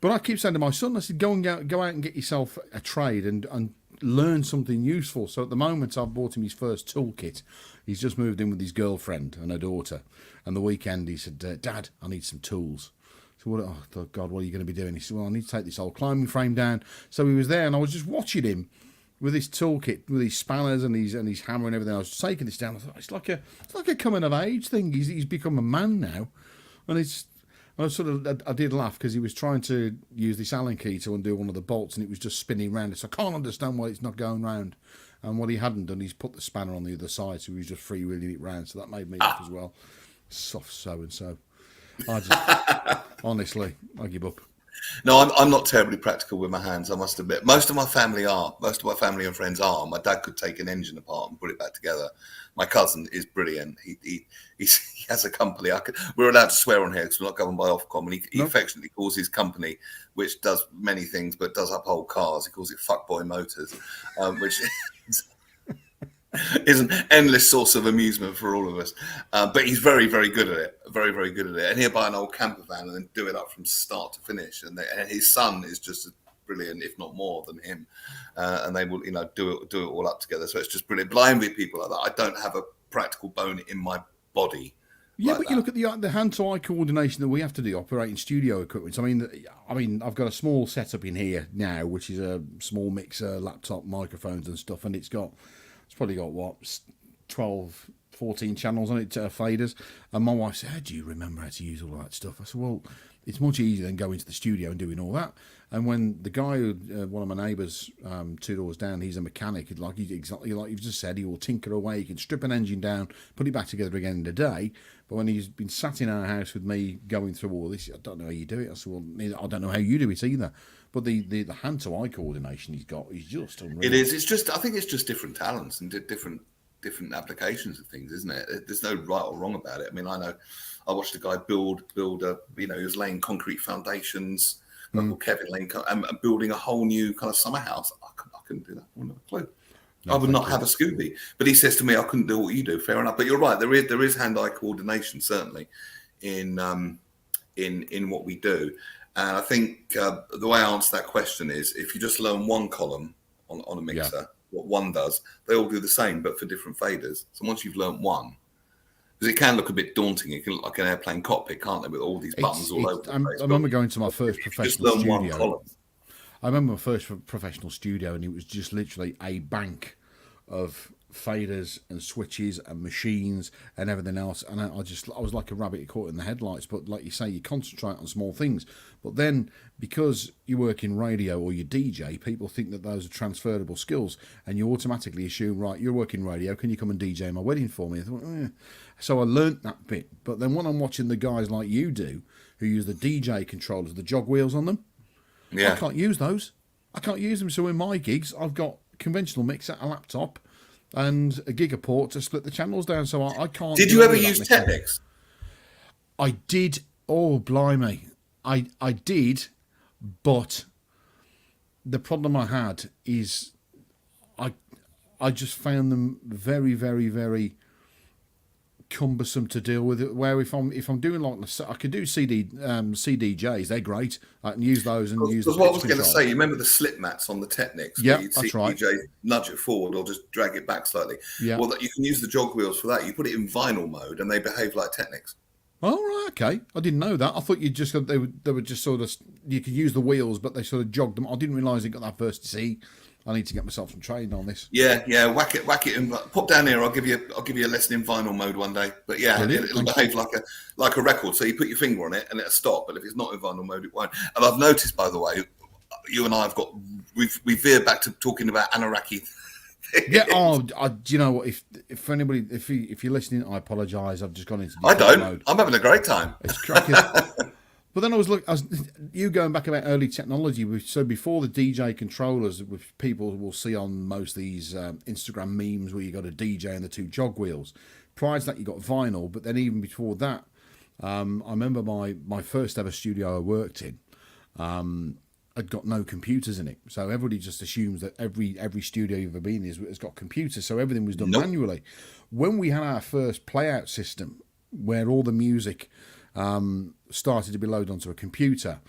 I keep saying to my son, I said, go out and get yourself a trade and learn something useful. So at the moment, I've bought him his first toolkit. He's just moved in with his girlfriend and her daughter. And the weekend, he said, Dad, I need some tools. So oh God, what are you going to be doing? He said, well, I need to take this old climbing frame down. So he was there, and I was just watching him with his toolkit, with his spanners and his hammer and everything. I was taking this down. I thought, it's like a coming of age thing. He's become a man now, and I did laugh because he was trying to use this Allen key to undo one of the bolts, and it was just spinning round. So I can't understand why it's not going round. And what he hadn't done, he's put the spanner on the other side, so he was just freewheeling it round. So that made me laugh as well. Soft so and so. I just honestly, I give up. No, I'm not terribly practical with my hands, I must admit. Most of my family are. Most of my family and friends are. My dad could take an engine apart and put it back together. My cousin is brilliant. He has a company. We're allowed to swear on here because we're not governed by Ofcom. And he affectionately calls his company, which does many things but does uphold cars, he calls it Fuckboy Motors, which is an endless source of amusement for all of us. But he's very, very good at it. Very, very good at it. And he'll buy an old camper van and then do it up from start to finish. And his son is just as brilliant, if not more, than him. And they will, do it all up together. So it's just brilliant. But I envy people like that. I don't have a practical bone in my body. Yeah, like but that. You look at the hand-to-eye coordination that we have to do operating studio equipment. I mean, I've got a small setup in here now, which is a small mixer, laptop, microphones and stuff, and it's probably got, 12, 14 channels on it, faders. And my wife said, how do you remember how to use all that stuff? I said, well, it's much easier than going to the studio and doing all that. And when the guy, one of my neighbours, 2 doors down, he's a mechanic, exactly like you've just said, he will tinker away, he can strip an engine down, put it back together again in a day. But when he's been sat in our house with me going through all this, I don't know how you do it. I said, well, I don't know how you do it either. But the hand-to-eye coordination he's got is just unreal. It is. I think it's just different talents and different applications of things, isn't it? There's no right or wrong about it. I mean, I know I watched a guy build a, he was laying concrete foundations, called Kevin Lane, and building a whole new kind of summer house. I couldn't do that. I wouldn't have a clue. No, I would not have a Scooby. But he says to me, I couldn't do what you do. Fair enough. But you're right. There is hand-eye coordination, certainly, in what we do. And I think the way I answer that question is, if you just learn one column on a mixer, what one does, they all do the same, but for different faders. So once you've learned one, because it can look a bit daunting, it can look like an airplane cockpit, can't it, with all these buttons all over the place. I remember going to my first professional studio. One column. I remember my first professional studio, and it was just literally a bank of faders and switches and machines and everything else, and I was like a rabbit caught in the headlights. But like you say, you concentrate on small things, but then because you work in radio or you DJ, people think that those are transferable skills, and you automatically assume, right, you're working radio, can you come and DJ my wedding for me? I thought, So I learnt that bit. But then when I'm watching the guys like you do, who use the DJ controllers, the jog wheels on them, I can't use those. I can't use them. So in my gigs, I've got conventional mixer, a laptop, and a gigaport to split the channels down. So I can't. Did you ever use Technics? I did. Oh, blimey. I did, but the problem I had is I just found them very, very, very cumbersome to deal with. Where if I'm doing like I could do CDJs, they're great. I can use those and use. Because what I was going to say, you remember the slip mats on the Technics? Yeah, you'd that's see right. DJ nudge it forward or just drag it back slightly. Yeah. Well, you can use the jog wheels for that. You put it in vinyl mode, and they behave like Technics. Oh, right, okay. I didn't know that. I thought you just they were just sort of, you could use the wheels, but they sort of jogged them. I didn't realise it got that first. See, I need to get myself some training on this. Yeah, whack it, and pop down here. I'll give you a lesson in vinyl mode one day. But yeah, it'll behave like a record. So you put your finger on it and it'll stop. But if it's not in vinyl mode, it won't. And I've noticed, by the way, you and I we veered back to talking about Anoraki. Yeah. Oh, do you know what? If anybody, if you're listening, I apologise. I've just gone into. I don't. Mode. I'm having a great time. It's cracking. But then I was you going back about early technology. So before the DJ controllers, which people will see on most of these Instagram memes where you got a DJ and the two jog wheels. Prior to that, you got vinyl. But then even before that, I remember my first ever studio I worked in. Had got no computers in it, so everybody just assumes that every studio you've ever been in has got computers. So everything was done manually. When we had our first playout system, where all the music started to be loaded onto a computer,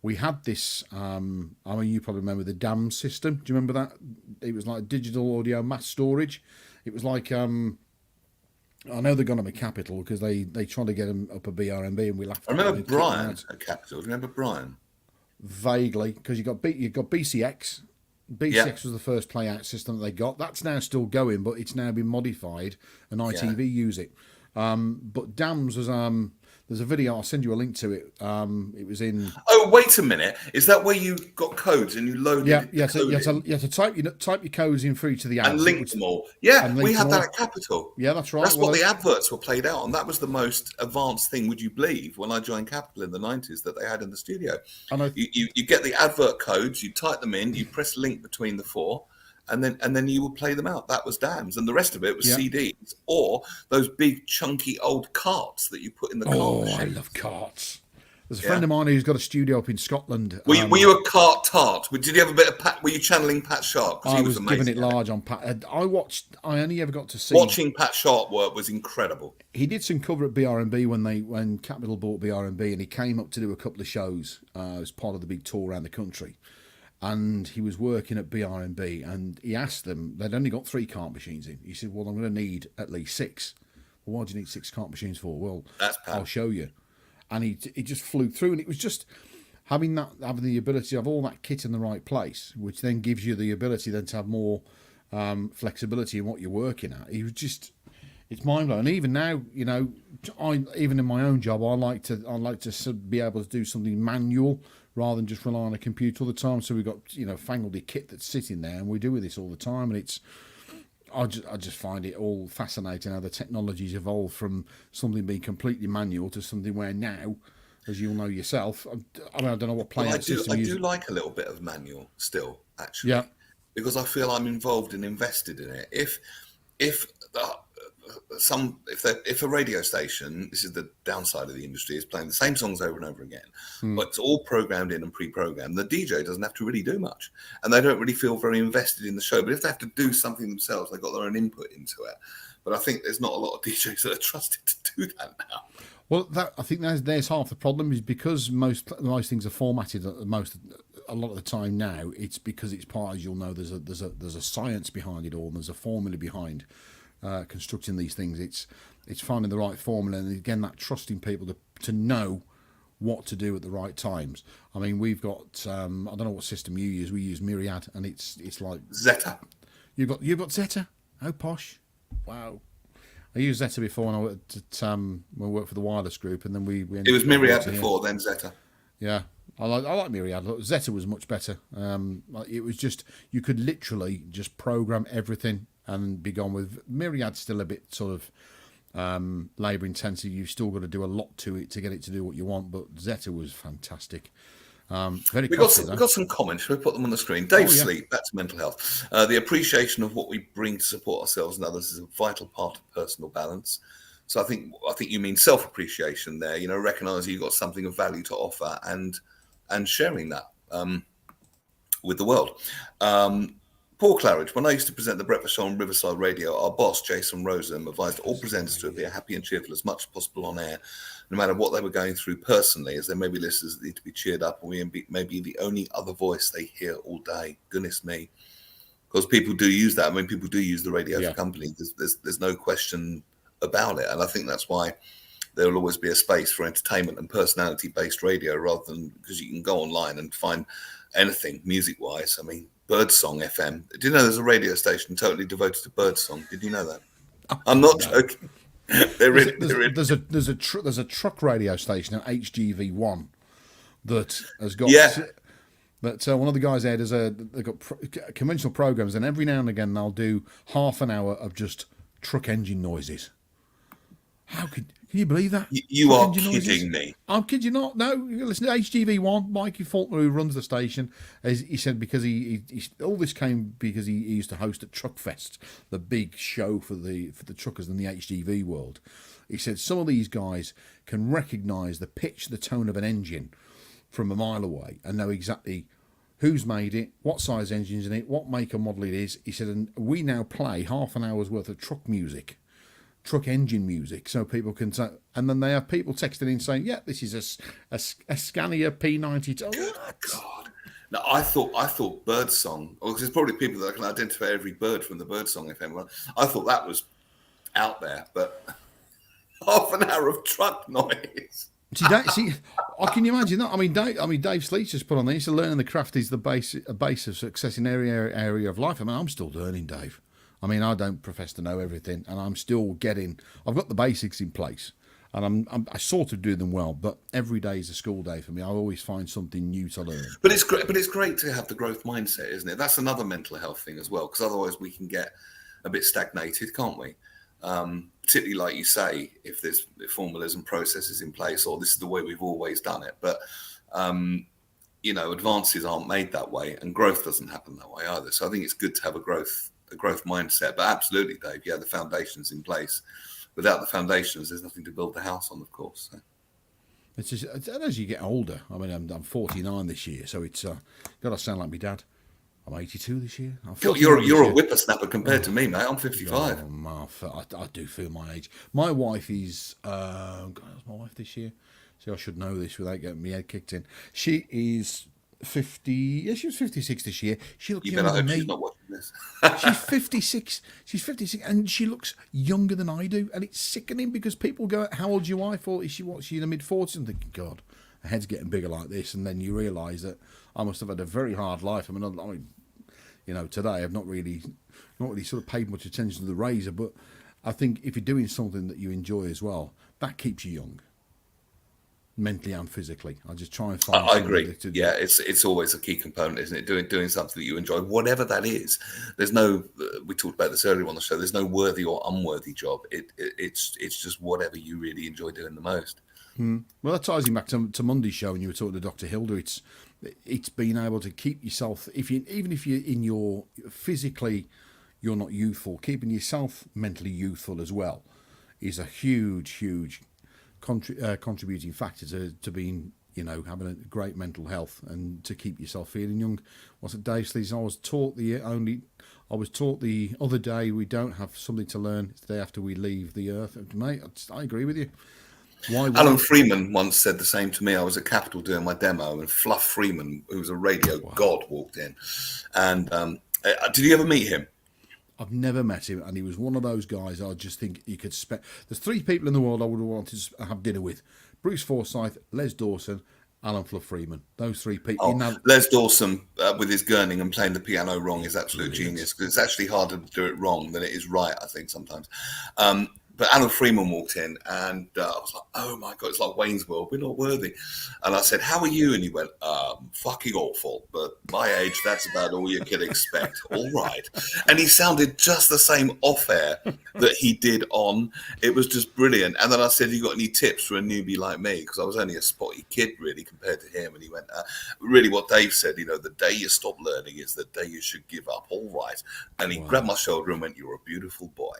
we had this. I mean, you probably remember the DAM system. Do you remember that? It was like digital audio mass storage. It was like I know they're going to be Capital because they tried to get them up a BRMB, and we laughed. I remember Brian at Capital. Do you remember Brian? Vaguely, because you got BCX. BCX was the first playout system that they got. That's now still going, but it's now been modified, and ITV use it. But DAMS was there's a video. I'll send you a link to it. It was in. Oh, wait a minute! Is that where you got codes and you loaded? You have to type your codes in through to the ads and link them all. Yeah, we had that at Capital. Yeah, that's right. That's what the adverts were played out on. That was the most advanced thing. Would you believe when I joined Capital in the 90s that they had in the studio? You get the advert codes, you type them in, you press link between the four. And then you would play them out. That was DAMs, and the rest of it was CDs or those big chunky old carts that you put in the cart. Oh, I love carts. There's a friend of mine who's got a studio up in Scotland. Were you a cart tart? Did you have a bit of Pat? Were you channeling Pat Sharp? I was giving it large on Pat. I only ever got to see watching Pat Sharp work was incredible. He did some cover at BRMB when Capital bought BRMB, and he came up to do a couple of shows as part of the big tour around the country. And he was working at BRMB, and he asked them, they'd only got 3 cart machines in. He said, well, I'm going to need at least 6. Well, why do you need 6 cart machines for? Well, I'll show you. And he just flew through, and it was just having the ability to have all that kit in the right place, which then gives you the ability then to have more flexibility in what you're working at. He was just, it's mind blowing. And even now, you know, even in my own job, I like to be able to do something manual rather than just rely on a computer all the time. So we've got, you know, fangledy kit that's sitting there, and we do with this all the time. And I just find it all fascinating how the technology's evolved from something being completely manual to something where now, as you'll know yourself, I don't know what playout system you use. I do like a little bit of manual still, actually. Yeah. Because I feel I'm involved and invested in it. If a radio station, this is the downside of the industry, is playing the same songs over and over again, but it's all programmed in and pre-programmed, the DJ doesn't have to really do much, and they don't really feel very invested in the show. But if they have to do something themselves, they've got their own input into it. But I think there's not a lot of DJs that are trusted to do that now. Well, I think there's half the problem, is because most things are formatted a lot of the time now. It's because it's part, as you'll know, there's a science behind it all, and there's a formula behind constructing these things. It's finding the right formula, and again, that trusting people to know what to do at the right times. I mean, we've got I don't know what system you use. We use Myriad, and it's like Zeta. You've got Zeta. How posh! Wow. I used Zeta before when I worked when I worked for the wireless group, and then we It ended was up Myriad working here. before, then Zeta. Yeah, I like Myriad. Look, Zeta was much better. It was just you could literally just program everything and be gone with. Myriad's still a bit sort of labour intensive. You've still got to do a lot to it to get it to do what you want. But Zeta was fantastic. Very We've costly though. got some comments. Shall we put them on the screen? Dave Oh, yeah. Sleep, that's mental health. The appreciation of what we bring to support ourselves and others is a vital part of personal balance. So I think you mean self-appreciation there. You know, recognising you've got something of value to offer and sharing that with the world. Paul Claridge, when I used to present the breakfast show on Riverside Radio, our boss, Jason Roseham, advised all presenters to be happy and cheerful as much as possible on air, no matter what they were going through personally, as there may be listeners that need to be cheered up, and we may be the only other voice they hear all day. Goodness me. Because people do use that. I mean, people do use the radio for company. There's no question about it. And I think that's why there will always be a space for entertainment and personality-based radio, rather than, because you can go online and find anything music-wise. I mean, Birdsong FM. Did you know there's a radio station totally devoted to birdsong? Did you know that? I'm not joking. There's a truck radio station at HGV1 that has got that one of the guys there they've got conventional programs, and every now and again they'll do half an hour of just truck engine noises. Can you believe that? You are kidding me. I'm kidding you not. No, you listen to HGV1. Mikey Faulkner, who runs the station, he said because he all this came because he used to host at Truckfest, the big show for the truckers in the HGV world. He said some of these guys can recognise the pitch, the tone of an engine from a mile away and know exactly who's made it, what size engine's in it, what make and model it is. He said, and we now play half an hour's worth of truck engine music, so people can say, and then they have people texting in saying, yeah, this is a Scania P92. Good God. Now, I thought birdsong, or there's probably people that can identify every bird from the Birdsong FM. Well, I thought that was out there, but half an hour of truck noise. Can you imagine that? I mean, Dave Sleet's just put on there. He said, learning the craft is a base of success in every area of life. I mean, I'm still learning, Dave. I mean, I don't profess to know everything, and I'm still I've got the basics in place, and I sort of do them well. But every day is a school day for me. I always find something new to learn. But it's great. But it's great to have the growth mindset, isn't it? That's another mental health thing as well, because otherwise we can get a bit stagnated, can't we? Particularly, like you say, if there's formalism processes in place, or this is the way we've always done it. But you know, advances aren't made that way, and growth doesn't happen that way either. So I think it's good to have a growth mindset. But absolutely, Dave, the foundations in place. Without the foundations, there's nothing to build the house on, of course. So. It's just, as you get older. I mean, I'm 49 this year, so it's got to sound like my dad. I'm 82 this year. You're a whippersnapper compared to me, mate. I'm 55. I do feel my age. My wife is God, how's my wife this year? See, I should know this without getting my head kicked in. She is 50. Yeah, she was 56 this year. She looks younger than me. She's not watching this. She's 56. She's 56, and she looks younger than I do, and it's sickening because people go, "How old's your wife?" Or is she what? She's in the mid-40s. I'm thinking, God, her head's getting bigger like this, and then you realise that I must have had a very hard life. I mean, you know, today I've not really sort of paid much attention to the razor, but I think if you're doing something that you enjoy as well, that keeps you young, mentally and physically. I just try and find. I agree. Yeah, it's always a key component, isn't it? Doing something that you enjoy, whatever that is. There's no. We talked about this earlier on the show. There's no worthy or unworthy job. It's just whatever you really enjoy doing the most. Well, that ties you back to Monday's show when you were talking to Dr. Hilda. It's being able to keep yourself, even if you're in your physically, you're not youthful, keeping yourself mentally youthful as well is a huge contributing factor to being, you know, having a great mental health and to keep yourself feeling young. What's it, Dave Sleaze? I was taught the other day we don't have something to learn. It's the day after we leave the earth. Mate, I agree with you. Alan Freeman once said the same to me. I was at Capitol doing my demo, and Fluff Freeman, who was a radio god, walked in. And did you ever meet him? I've never met him, and he was one of those guys I just think you could spend. There's three people in the world I would have wanted to have dinner with: Bruce Forsyth, Les Dawson, Alan Fluff Freeman. Those three people. Oh, Les Dawson with his gurning and playing the piano wrong is absolute genius, because it's actually harder to do it wrong than it is right, I think, sometimes. But Alan Freeman walked in, and I was like, oh my God, it's like Wayne's World, we're not worthy. And I said, how are you? And he went, fucking awful, but my age, that's about all you can expect. All right. And he sounded just the same off air that he did on. It was just brilliant. And then I said, you got any tips for a newbie like me? Because I was only a spotty kid, really, compared to him. And he went, really what Dave said, the day you stop learning is the day you should give up. All right. And he grabbed my shoulder and went, you're a beautiful boy.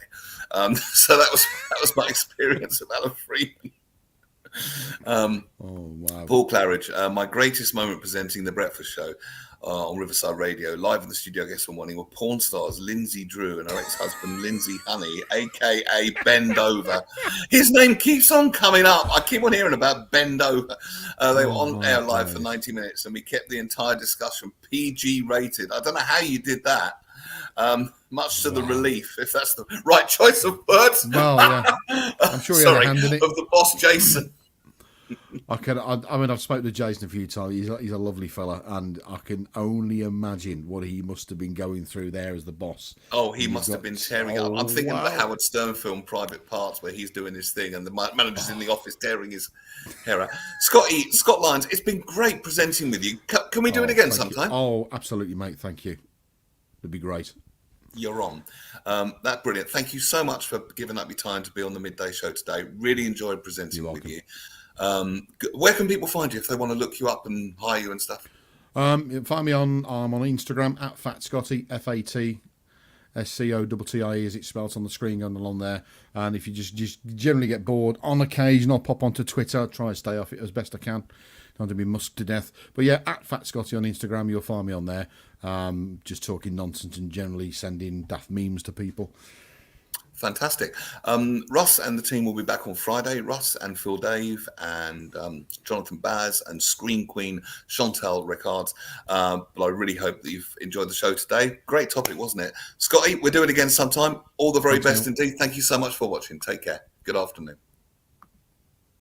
So that was my experience of Alan Freeman. Wow. Paul Claridge, my greatest moment presenting the breakfast show on Riverside Radio, live in the studio guests one morning, were porn stars Lindsay Drew and her ex-husband Lindsay Honey, aka Bend Over. His name keeps on coming up. I keep on hearing about Bend Over. They were on air live for 90 minutes, and we kept the entire discussion PG rated. I don't know how you did that. Much to the relief, if that's the right choice of words. Well, yeah. I'm sure he had a hand in it. Of the boss, Jason. I mean, I've spoken to Jason a few times. He's a lovely fella, and I can only imagine what he must have been going through there as the boss. Oh, he must have been tearing up. I'm thinking of the Howard Stern film Private Parts, where he's doing his thing and the manager's in the office tearing his hair out. Scott Lyons, it's been great presenting with you. Can we do it again sometime? Oh, absolutely, mate. Thank you. It'd be great. You're on. That's brilliant. Thank you so much for giving up your time to be on the Midday Show today. Really enjoyed presenting with you. Where can people find you if they want to look you up and hire you and stuff? Find me I'm on Instagram at Fat Scottie, FAT SCOTTIE as it's spelled on the screen going along there. And if you just generally get bored, on occasion I'll pop onto Twitter, try and stay off it as best I can. Don't want to be musked to death. But yeah, at Fat Scottie on Instagram, you'll find me on there. Just talking nonsense and generally sending daft memes to people. Fantastic. Russ and the team will be back on Friday. Russ and Phil Dave and Jonathan Baz and Screen Queen Chantal Ricards. But I really hope that you've enjoyed the show today. Great topic, wasn't it? Scotty, we'll do it again sometime. All the very best indeed. Thank you so much for watching. Take care. Good afternoon.